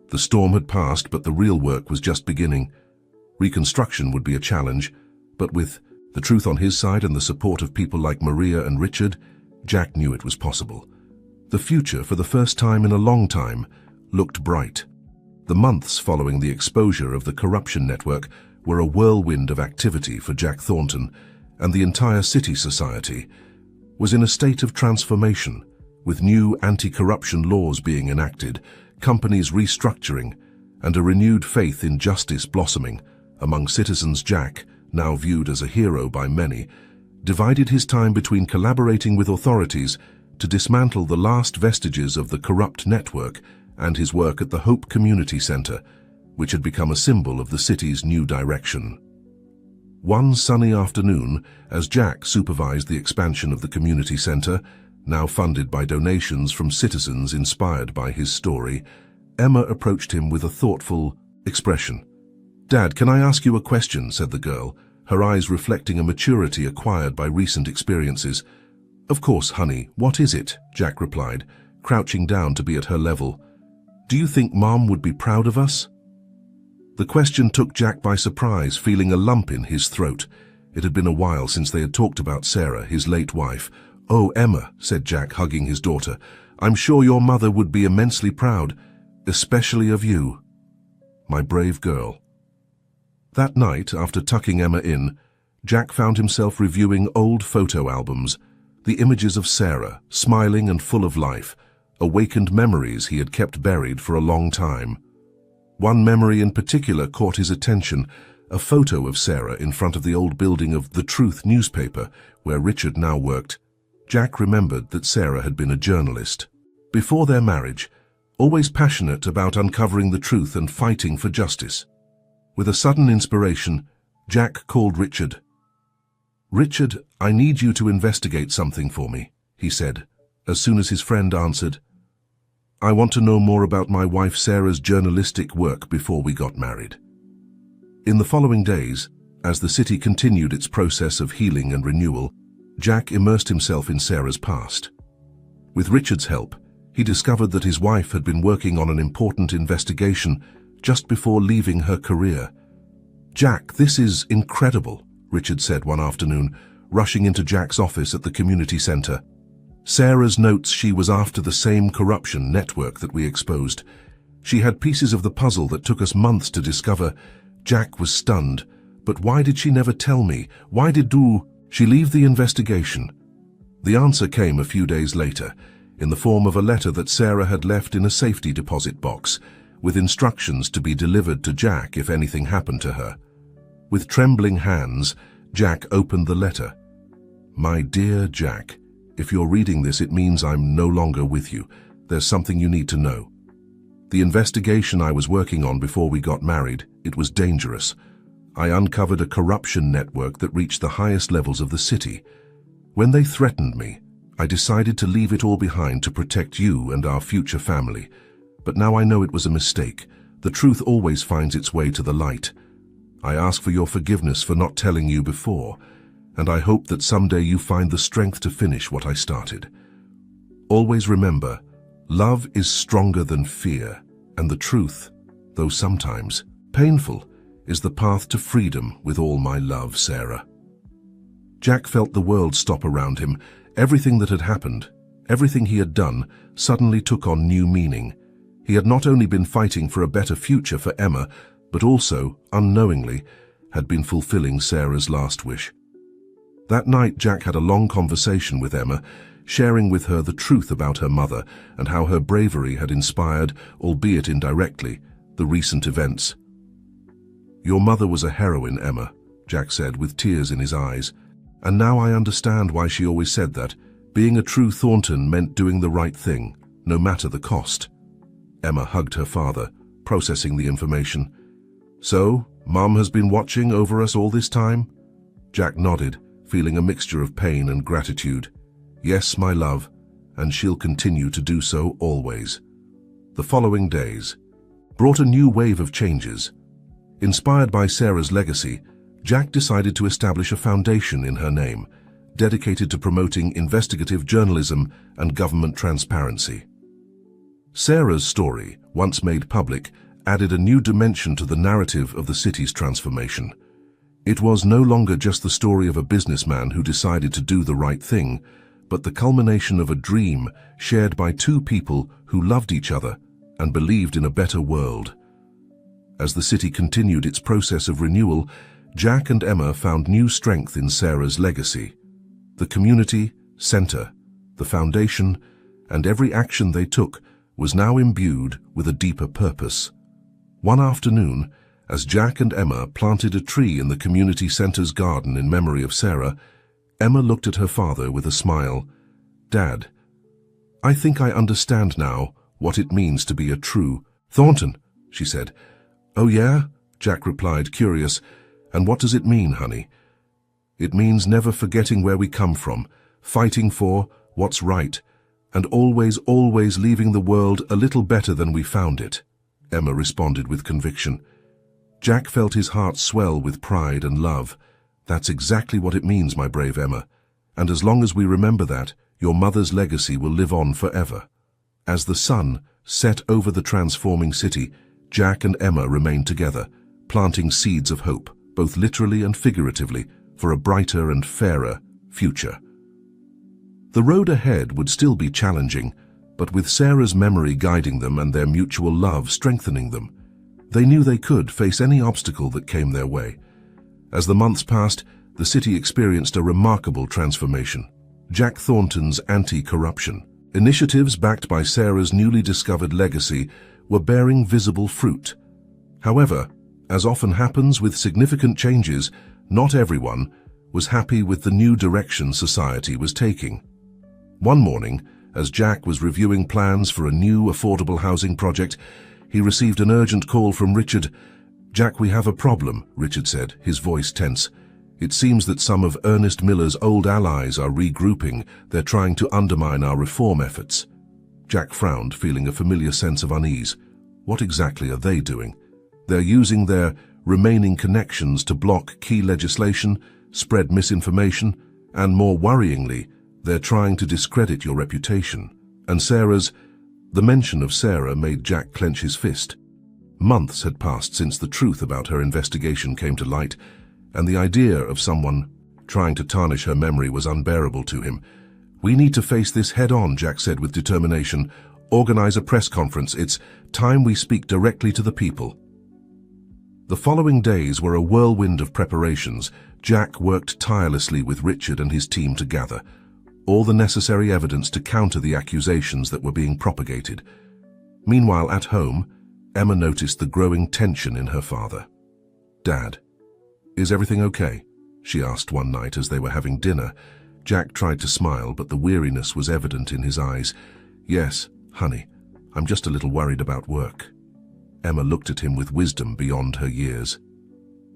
A: The storm had passed, but the real work was just beginning. Reconstruction would be a challenge, but with the truth on his side and the support of people like Maria and Richard, Jack knew it was possible. The future, for the first time in a long time, looked bright. The months following the exposure of the corruption network were a whirlwind of activity for Jack Thornton, and the entire city society was in a state of transformation, with new anti-corruption laws being enacted, companies restructuring, and a renewed faith in justice blossoming among citizens. Jack, now viewed as a hero by many, divided his time between collaborating with authorities to dismantle the last vestiges of the corrupt network and his work at the Hope Community Center, which had become a symbol of the city's new direction. One sunny afternoon, as Jack supervised the expansion of the community center, now funded by donations from citizens inspired by his story, Emma approached him with a thoughtful expression. "Dad, can I ask you a question?" said the girl, her eyes reflecting a maturity acquired by recent experiences. "Of course, honey. What is it?" Jack replied, crouching down to be at her level. "Do you think Mom would be proud of us?" The question took Jack by surprise, feeling a lump in his throat. It had been a while since they had talked about Sarah, his late wife. "Oh, Emma," said Jack, hugging his daughter, "I'm sure your mother would be immensely proud, especially of you, my brave girl." That night, after tucking Emma in, Jack found himself reviewing old photo albums. The images of Sarah, smiling and full of life, awakened memories he had kept buried for a long time. One memory in particular caught his attention, a photo of Sarah in front of the old building of The Truth newspaper, where Richard now worked. Jack remembered that Sarah had been a journalist before their marriage, always passionate about uncovering the truth and fighting for justice. With a sudden inspiration, Jack called Richard. "Richard, I need you to investigate something for me," he said, as soon as his friend answered. "I want to know more about my wife Sarah's journalistic work before we got married." In the following days, as the city continued its process of healing and renewal, Jack immersed himself in Sarah's past. With Richard's help, he discovered that his wife had been working on an important investigation just before leaving her career. "Jack, this is incredible," Richard said one afternoon, rushing into Jack's office at the community center. "Sarah's notes, she was after the same corruption network that we exposed. She had pieces of the puzzle that took us months to discover." Jack was stunned. "But why did she never tell me? Why did she leave the investigation?" The answer came a few days later, in the form of a letter that Sarah had left in a safety deposit box, with instructions to be delivered to Jack if anything happened to her. With trembling hands, Jack opened the letter. "My dear Jack, if you're reading this, it means I'm no longer with you. There's something you need to know. The investigation I was working on before we got married, it was dangerous. I uncovered a corruption network that reached the highest levels of the city. When they threatened me, I decided to leave it all behind to protect you and our future family. But now I know it was a mistake. The truth always finds its way to the light. I ask for your forgiveness for not telling you before, and I hope that someday you find the strength to finish what I started. Always remember, love is stronger than fear, and the truth, though sometimes painful, is the path to freedom. With all my love, Sarah." Jack felt the world stop around him. Everything that had happened, everything he had done, suddenly took on new meaning. He had not only been fighting for a better future for Emma, but also, unknowingly, had been fulfilling Sarah's last wish. That night, Jack had a long conversation with Emma, sharing with her the truth about her mother and how her bravery had inspired, albeit indirectly, the recent events. "Your mother was a heroine, Emma," Jack said with tears in his eyes. "And now I understand why she always said that. Being a true Thornton meant doing the right thing, no matter the cost." Emma hugged her father, processing the information. "So, Mum has been watching over us all this time?" Jack nodded, feeling a mixture of pain and gratitude. "Yes, my love, and she'll continue to do so always." The following days brought a new wave of changes. Inspired by Sarah's legacy, Jack decided to establish a foundation in her name, dedicated to promoting investigative journalism and government transparency. Sarah's story, once made public, added a new dimension to the narrative of the city's transformation. It was no longer just the story of a businessman who decided to do the right thing, but the culmination of a dream shared by two people who loved each other and believed in a better world. As the city continued its process of renewal, Jack and Emma found new strength in Sarah's legacy. The community, center, the foundation, and every action they took was now imbued with a deeper purpose. One afternoon, as Jack and Emma planted a tree in the community center's garden in memory of Sarah, Emma looked at her father with a smile. "Dad, I think I understand now what it means to be a true Thornton," she said. "Oh yeah?" Jack replied, curious. "And what does it mean, honey?" "It means never forgetting where we come from, fighting for what's right, and always leaving the world a little better than we found it," Emma responded with conviction. Jack felt his heart swell with pride and love. "That's exactly what it means, my brave Emma. And as long as we remember that, your mother's legacy will live on forever." As the sun set over the transforming city, Jack and Emma remained together, planting seeds of hope, both literally and figuratively, for a brighter and fairer future. The road ahead would still be challenging, but with Sarah's memory guiding them and their mutual love strengthening them, they knew they could face any obstacle that came their way. As the months passed, the city experienced a remarkable transformation. Jack Thornton's anti-corruption initiatives, backed by Sarah's newly discovered legacy, were bearing visible fruit. However, as often happens with significant changes, not everyone was happy with the new direction society was taking. One morning, as Jack was reviewing plans for a new affordable housing project, he received an urgent call from Richard. "Jack, we have a problem," Richard said, his voice tense. "It seems that some of Ernest Miller's old allies are regrouping. They're trying to undermine our reform efforts." Jack frowned, feeling a familiar sense of unease. What exactly are they doing? They're using their remaining connections to block key legislation, spread misinformation, and more worryingly, they're trying to discredit your reputation. And the mention of Sarah made Jack clench his fist. Months had passed since the truth about her investigation came to light, and the idea of someone trying to tarnish her memory was unbearable to him. "We need to face this head-on," Jack said with determination. "Organize a press conference. It's time we speak directly to the people." The following days were a whirlwind of preparations. Jack worked tirelessly with Richard and his team to gather all the necessary evidence to counter the accusations that were being propagated. Meanwhile, at home, Emma noticed the growing tension in her father. "Dad, "Is everything okay?" she asked one night as they were having dinner. Jack tried to smile, but the weariness was evident in his eyes. "Yes, honey, I'm just a little worried about work." Emma looked at him with wisdom beyond her years.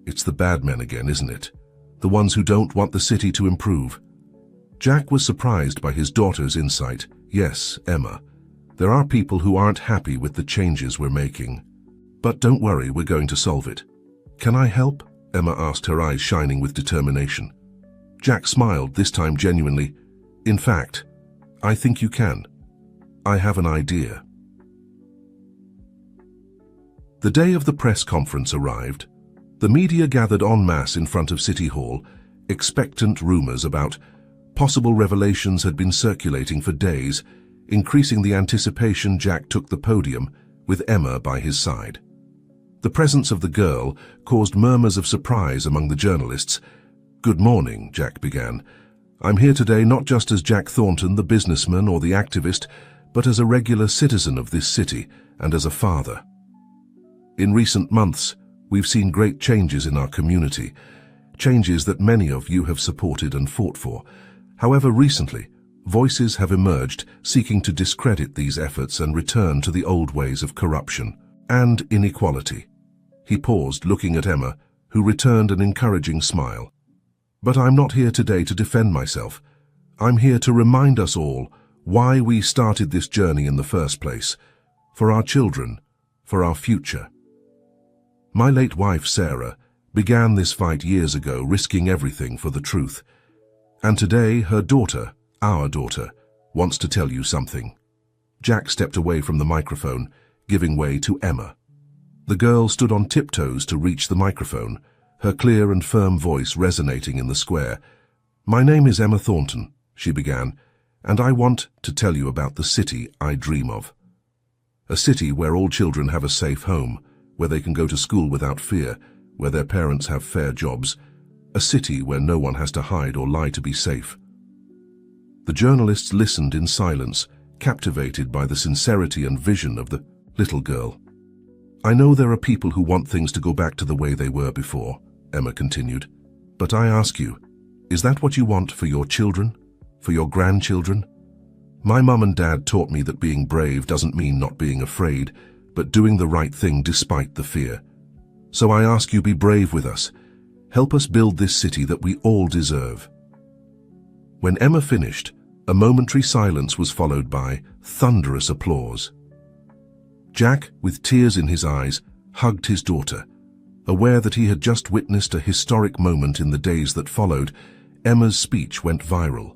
A: "It's the bad men again, isn't it? The ones who don't want the city to improve." Jack was surprised by his daughter's insight. "Yes, Emma, there are people who aren't happy with the changes we're making. But don't worry, we're going to solve it." "Can I help?" Emma asked, her eyes shining with determination. Jack smiled, this time genuinely. "In fact, I think you can. I have an idea." The day of the press conference arrived. The media gathered en masse in front of City Hall. Expectant rumors about possible revelations had been circulating for days. Increasing the anticipation, Jack took the podium, with Emma by his side. The presence of the girl caused murmurs of surprise among the journalists. "Good morning," Jack began. "I'm here today not just as Jack Thornton, the businessman or the activist, but as a regular citizen of this city and as a father. In recent months, we've seen great changes in our community, changes that many of you have supported and fought for. However, recently, voices have emerged seeking to discredit these efforts and return to the old ways of corruption and inequality." He paused, looking at Emma, who returned an encouraging smile. "But I'm not here today to defend myself. I'm here to remind us all why we started this journey in the first place. For our children, for our future. My late wife, Sarah, began this fight years ago, risking everything for the truth. And today, her daughter, our daughter, wants to tell you something." Jack stepped away from the microphone, giving way to Emma. The girl stood on tiptoes to reach the microphone, her clear and firm voice resonating in the square. "My name is Emma Thornton," she began, "and I want to tell you about the city I dream of. A city where all children have a safe home, where they can go to school without fear, where their parents have fair jobs. A city where no one has to hide or lie to be safe." The journalists listened in silence, captivated by the sincerity and vision of the little girl. "I know there are people who want things to go back to the way they were before," Emma continued. "But I ask you, is that what you want for your children, for your grandchildren? My mum and dad taught me that being brave doesn't mean not being afraid, but doing the right thing despite the fear. So I ask you, be brave with us. Help us build this city that we all deserve." When Emma finished, a momentary silence was followed by thunderous applause. Jack, with tears in his eyes, hugged his daughter. Aware that he had just witnessed a historic moment in the days that followed, Emma's speech went viral.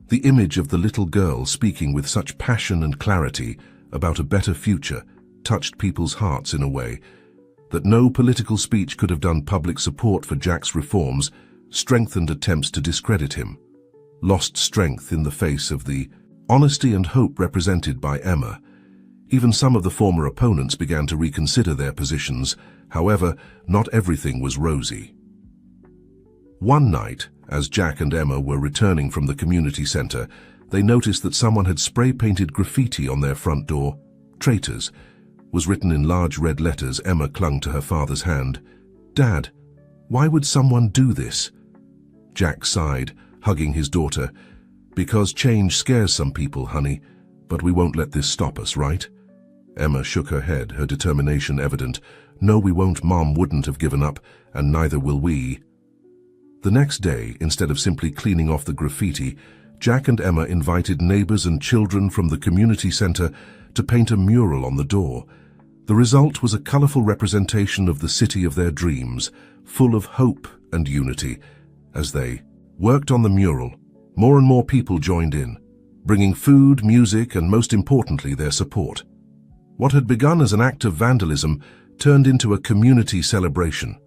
A: The image of the little girl speaking with such passion and clarity about a better future touched people's hearts in a way that no political speech could have done. Public support for Jack's reforms strengthened attempts to discredit him, lost strength in the face of the honesty and hope represented by Emma. Even some of the former opponents began to reconsider their positions. However, not everything was rosy. One night, as Jack and Emma were returning from the community center, they noticed that someone had spray-painted graffiti on their front door. "Traitors" was written in large red letters. Emma clung to her father's hand. "Dad, why would someone do this?" Jack sighed, hugging his daughter. "Because change scares some people, honey, but we won't let this stop us, right?" Emma shook her head, her determination evident. "No, we won't. Mom wouldn't have given up, and neither will we." The next day, instead of simply cleaning off the graffiti, Jack and Emma invited neighbors and children from the community center to paint a mural on the door. The result was a colorful representation of the city of their dreams, full of hope and unity. As they worked on the mural, more and more people joined in, bringing food, music, and most importantly, their support. What had begun as an act of vandalism turned into a community celebration.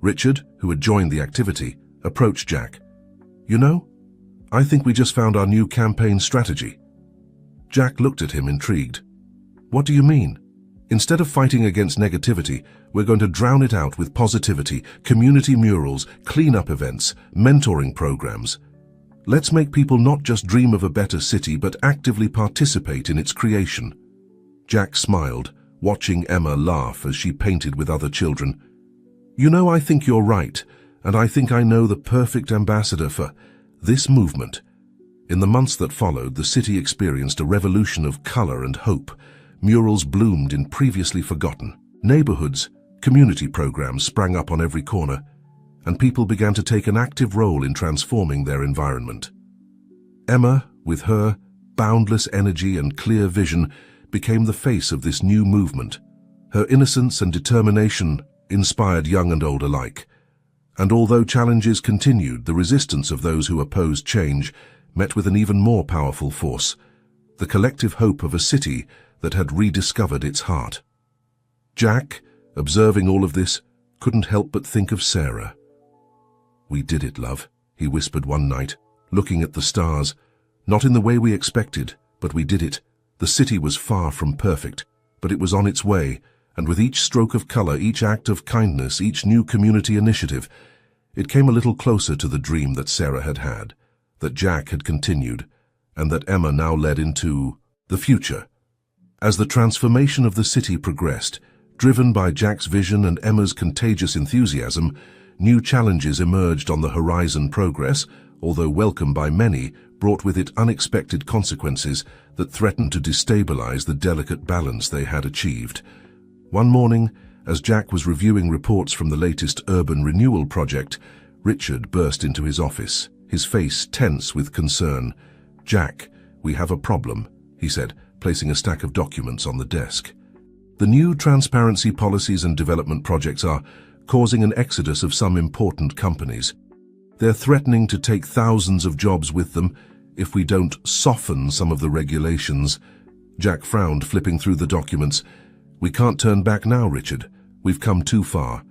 A: Richard, who had joined the activity, approached Jack. "You know, I think we just found our new campaign strategy." Jack looked at him intrigued. "What do you mean?" "Instead of fighting against negativity, we're going to drown it out with positivity, community murals, cleanup events, mentoring programs. Let's make people not just dream of a better city, but actively participate in its creation." Jack smiled, watching Emma laugh as she painted with other children. You know, I think you're right, and I think I know the perfect ambassador for this movement. In the months that followed, the city experienced a revolution of color and hope. Murals bloomed in previously forgotten neighborhoods, community programs sprang up on every corner, and people began to take an active role in transforming their environment. Emma, with her boundless energy and clear vision, became the face of this new movement. Her innocence and determination inspired young and old alike. And although challenges continued, the resistance of those who opposed change met with an even more powerful force, the collective hope of a city that had rediscovered its heart. Jack, observing all of this, couldn't help but think of Sarah. "We did it, love," he whispered one night, looking at the stars. "Not in the way we expected, but we did it. The city was far from perfect, but it was on its way, and with each stroke of color, each act of kindness, each new community initiative, it came a little closer to the dream that Sarah had had, that Jack had continued, and that Emma now led into the future." As the transformation of the city progressed, driven by Jack's vision and Emma's contagious enthusiasm, new challenges emerged on the horizon. Progress, although welcome by many, brought with it unexpected consequences that threatened to destabilize the delicate balance they had achieved. One morning, as Jack was reviewing reports from the latest urban renewal project, Richard burst into his office, his face tense with concern. "Jack, we have a problem," he said, placing a stack of documents on the desk. "The new transparency policies and development projects are causing an exodus of some important companies. They're threatening to take thousands of jobs with them if we don't soften some of the regulations." Jack frowned, flipping through the documents. "We can't turn back now, Richard. We've come too far."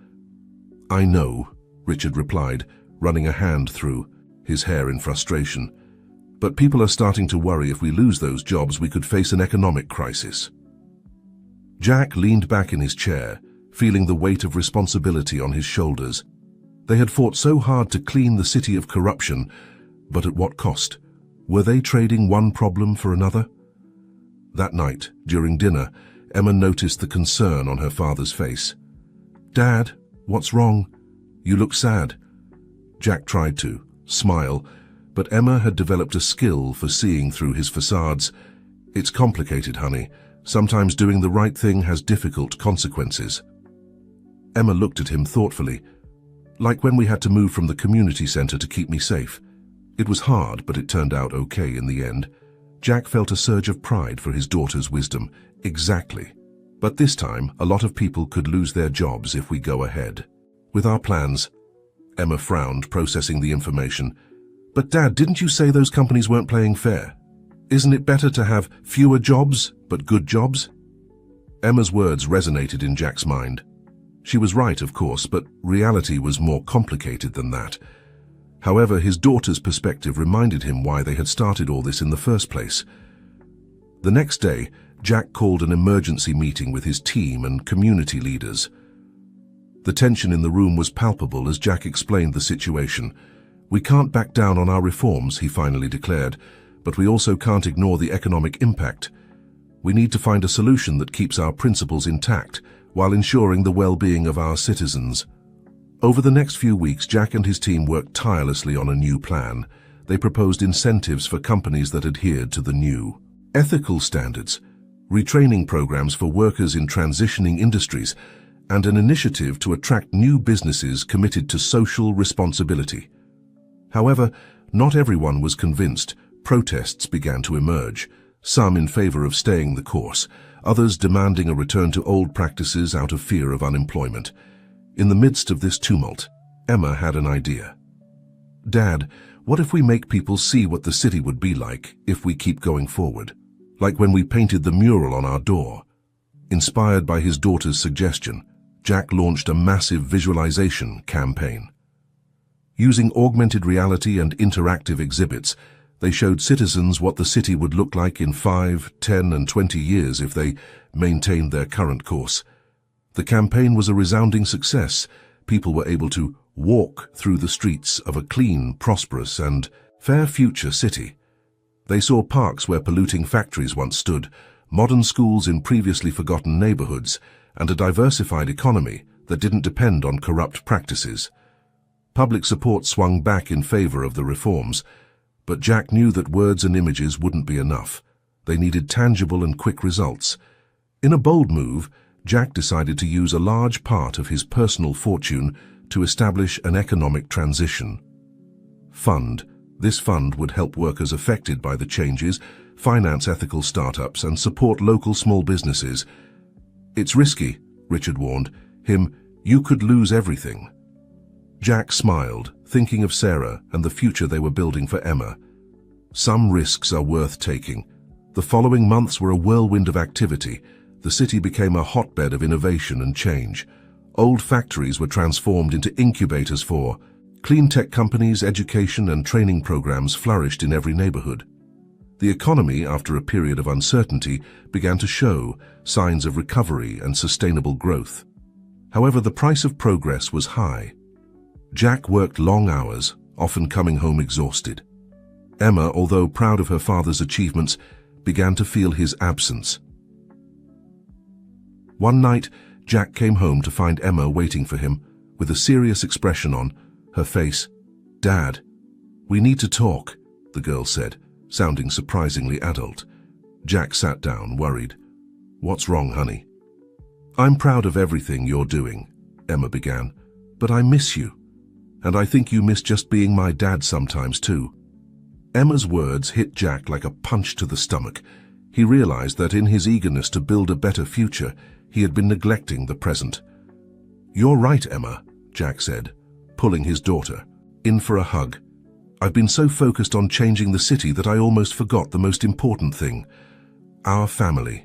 A: "I know," Richard replied, running a hand through his hair in frustration. "But people are starting to worry if we lose those jobs, we could face an economic crisis." Jack leaned back in his chair, feeling the weight of responsibility on his shoulders. They had fought so hard to clean the city of corruption, but at what cost? Were they trading one problem for another? That night, during dinner, Emma noticed the concern on her father's face. "Dad, what's wrong? You look sad." Jack tried to smile, but Emma had developed a skill for seeing through his facades. "It's complicated, honey. Sometimes doing the right thing has difficult consequences." Emma looked at him thoughtfully. "Like when we had to move from the community center to keep me safe. It was hard, but it turned out okay in the end." Jack felt a surge of pride for his daughter's wisdom. "Exactly. But this time, a lot of people could lose their jobs if we go ahead with our plans." Emma frowned, processing the information. "But Dad, didn't you say those companies weren't playing fair? Isn't it better to have fewer jobs, but good jobs?" Emma's words resonated in Jack's mind. She was right, of course, but reality was more complicated than that. However, his daughter's perspective reminded him why they had started all this in the first place. The next day, Jack called an emergency meeting with his team and community leaders. The tension in the room was palpable as Jack explained the situation. "We can't back down on our reforms," he finally declared, "but we also can't ignore the economic impact. We need to find a solution that keeps our principles intact while ensuring the well-being of our citizens." Over the next few weeks, Jack and his team worked tirelessly on a new plan. They proposed incentives for companies that adhered to the new ethical standards, retraining programs for workers in transitioning industries, and an initiative to attract new businesses committed to social responsibility. However, not everyone was convinced. Protests began to emerge, some in favor of staying the course, others demanding a return to old practices out of fear of unemployment. In the midst of this tumult, Emma had an idea. "Dad, what if we make people see what the city would be like if we keep going forward? Like when we painted the mural on our door." Inspired by his daughter's suggestion, Jack launched a massive visualization campaign. Using augmented reality and interactive exhibits, they showed citizens what the city would look like in 5, 10, and 20 years if they maintained their current course. The campaign was a resounding success. People were able to walk through the streets of a clean, prosperous, and fair future city. They saw parks where polluting factories once stood, modern schools in previously forgotten neighborhoods, and a diversified economy that didn't depend on corrupt practices. Public support swung back in favor of the reforms, but Jack knew that words and images wouldn't be enough. They needed tangible and quick results. In a bold move, Jack decided to use a large part of his personal fortune to establish an economic transition fund. This fund would help workers affected by the changes, finance ethical startups, and support local small businesses. "It's risky," Richard warned him. "You could lose everything." Jack smiled, thinking of Sarah and the future they were building for Emma. Some risks are worth taking. The following months were a whirlwind of activity. The city became a hotbed of innovation and change. Old factories were transformed into incubators for clean tech companies. Education and training programs flourished in every neighborhood. The economy, after a period of uncertainty, began to show signs of recovery and sustainable growth. However, the price of progress was high. Jack worked long hours, often coming home exhausted. Emma, although proud of her father's achievements, began to feel his absence. One night, Jack came home to find Emma waiting for him, with a serious expression on her face. "Dad, we need to talk," the girl said, sounding surprisingly adult. Jack sat down, worried. "What's wrong, honey?" "I'm proud of everything you're doing," Emma began, "but I miss you. And I think you miss just being my dad sometimes too." Emma's words hit Jack like a punch to the stomach. He realized that in his eagerness to build a better future, he had been neglecting the present. "You're right, Emma," Jack said, pulling his daughter in for a hug. "I've been so focused on changing the city that I almost forgot the most important thing: our family."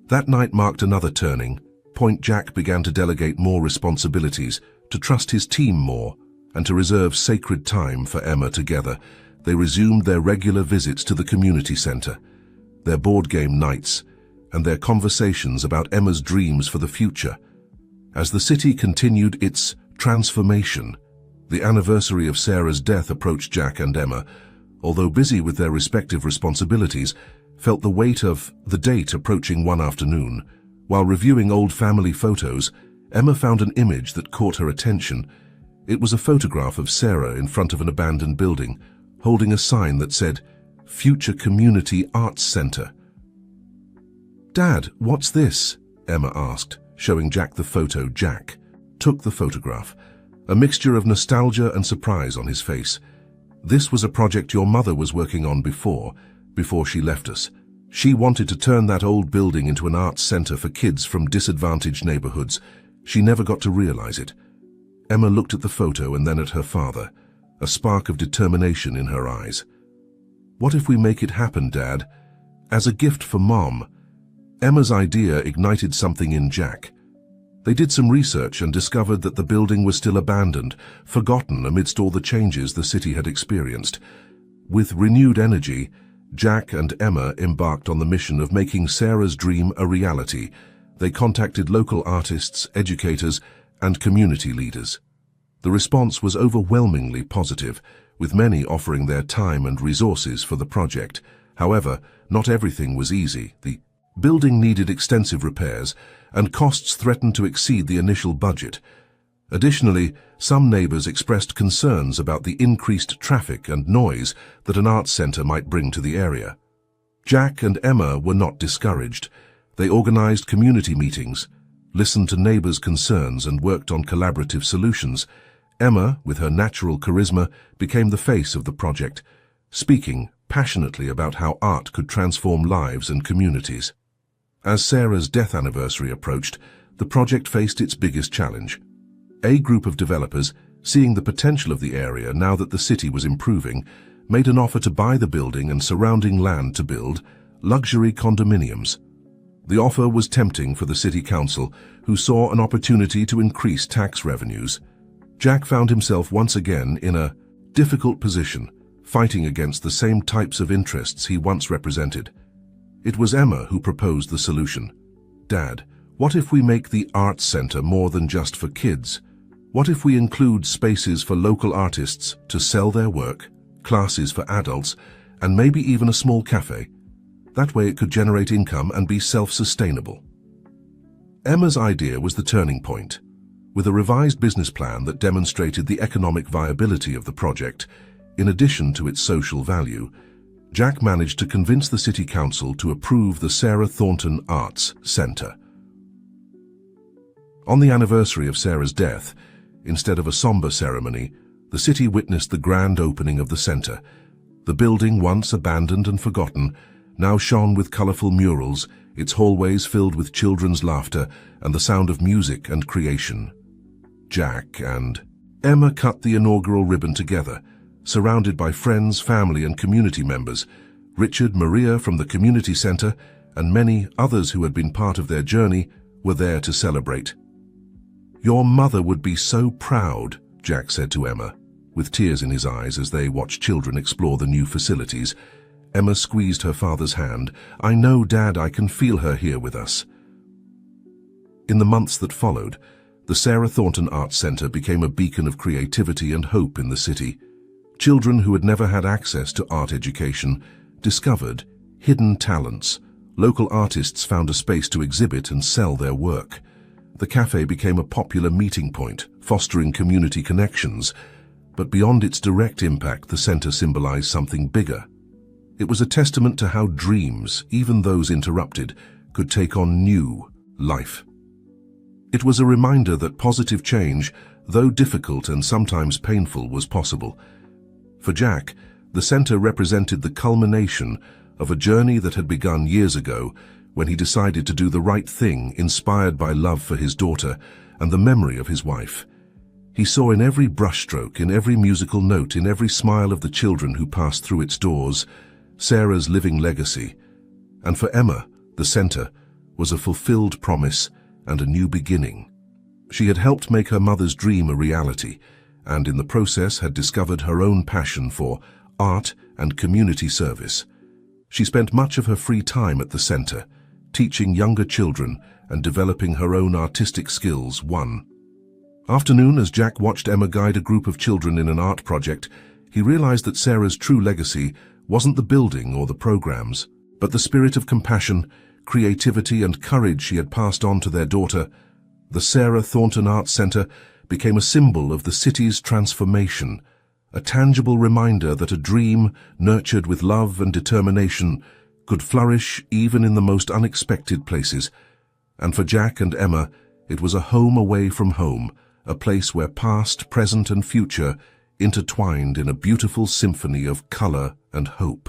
A: That night marked another turning point. Jack began to delegate more responsibilities, to trust his team more, and to reserve sacred time for Emma. Together, they resumed their regular visits to the community center, their board game nights, and their conversations about Emma's dreams for the future. As the city continued its transformation, the anniversary of Sarah's death approached. Jack and Emma, although busy with their respective responsibilities, felt the weight of the date approaching. One afternoon, while reviewing old family photos, Emma found an image that caught her attention. It was a photograph of Sarah in front of an abandoned building, holding a sign that said, "Future Community Arts Center." "Dad, what's this?" Emma asked, showing Jack the photo. Jack took the photograph, a mixture of nostalgia and surprise on his face. "This was a project your mother was working on before she left us. She wanted to turn that old building into an arts center for kids from disadvantaged neighborhoods. She never got to realize it." Emma looked at the photo and then at her father, a spark of determination in her eyes. "What if we make it happen, Dad? As a gift for Mom?" Emma's idea ignited something in Jack. They did some research and discovered that the building was still abandoned, forgotten amidst all the changes the city had experienced. With renewed energy, Jack and Emma embarked on the mission of making Sarah's dream a reality. They contacted local artists, educators, and community leaders. The response was overwhelmingly positive, with many offering their time and resources for the project. However, not everything was easy. The building needed extensive repairs, and costs threatened to exceed the initial budget. Additionally, some neighbors expressed concerns about the increased traffic and noise that an arts center might bring to the area. Jack and Emma were not discouraged. They organized community meetings, listened to neighbors' concerns, and worked on collaborative solutions. Emma, with her natural charisma, became the face of the project, speaking passionately about how art could transform lives and communities. As Sarah's death anniversary approached, the project faced its biggest challenge. A group of developers, seeing the potential of the area now that the city was improving, made an offer to buy the building and surrounding land to build luxury condominiums. The offer was tempting for the city council, who saw an opportunity to increase tax revenues. Jack found himself once again in a difficult position, fighting against the same types of interests he once represented. It was Emma who proposed the solution. "Dad, what if we make the arts center more than just for kids? What if we include spaces for local artists to sell their work, classes for adults, and maybe even a small cafe? That way it could generate income and be self-sustainable." Emma's idea was the turning point. With a revised business plan that demonstrated the economic viability of the project, in addition to its social value, Jack managed to convince the City Council to approve the Sarah Thornton Arts Centre. On the anniversary of Sarah's death, instead of a somber ceremony, the city witnessed the grand opening of the centre. The building, once abandoned and forgotten, now shone with colourful murals, its hallways filled with children's laughter and the sound of music and creation. Jack and Emma cut the inaugural ribbon together, surrounded by friends, family and community members. Richard, Maria from the community centre, and many others who had been part of their journey were there to celebrate. "Your mother would be so proud," Jack said to Emma, with tears in his eyes as they watched children explore the new facilities. Emma squeezed her father's hand. "I know, Dad, I can feel her here with us." In the months that followed, the Sarah Thornton Arts Centre became a beacon of creativity and hope in the city. Children who had never had access to art education discovered hidden talents. Local artists found a space to exhibit and sell their work. The cafe became a popular meeting point, fostering community connections. But beyond its direct impact, the centre symbolized something bigger. It was a testament to how dreams, even those interrupted, could take on new life. It was a reminder that positive change, though difficult and sometimes painful, was possible. For Jack, the centre represented the culmination of a journey that had begun years ago when he decided to do the right thing, inspired by love for his daughter and the memory of his wife. He saw in every brushstroke, in every musical note, in every smile of the children who passed through its doors, Sarah's living legacy. And for Emma, the centre was a fulfilled promise and a new beginning. She had helped make her mother's dream a reality, and in the process had discovered her own passion for art and community service. She spent much of her free time at the centre, teaching younger children and developing her own artistic skills one afternoon. As Jack watched Emma guide a group of children in an art project, he realized that Sarah's true legacy wasn't the building or the programs, but the spirit of compassion, creativity and courage she had passed on to their daughter. The Sarah Thornton Arts Centre became a symbol of the city's transformation, a tangible reminder that a dream nurtured with love and determination could flourish even in the most unexpected places. And for Jack and Emma, it was a home away from home, a place where past, present and future intertwined in a beautiful symphony of colour and hope.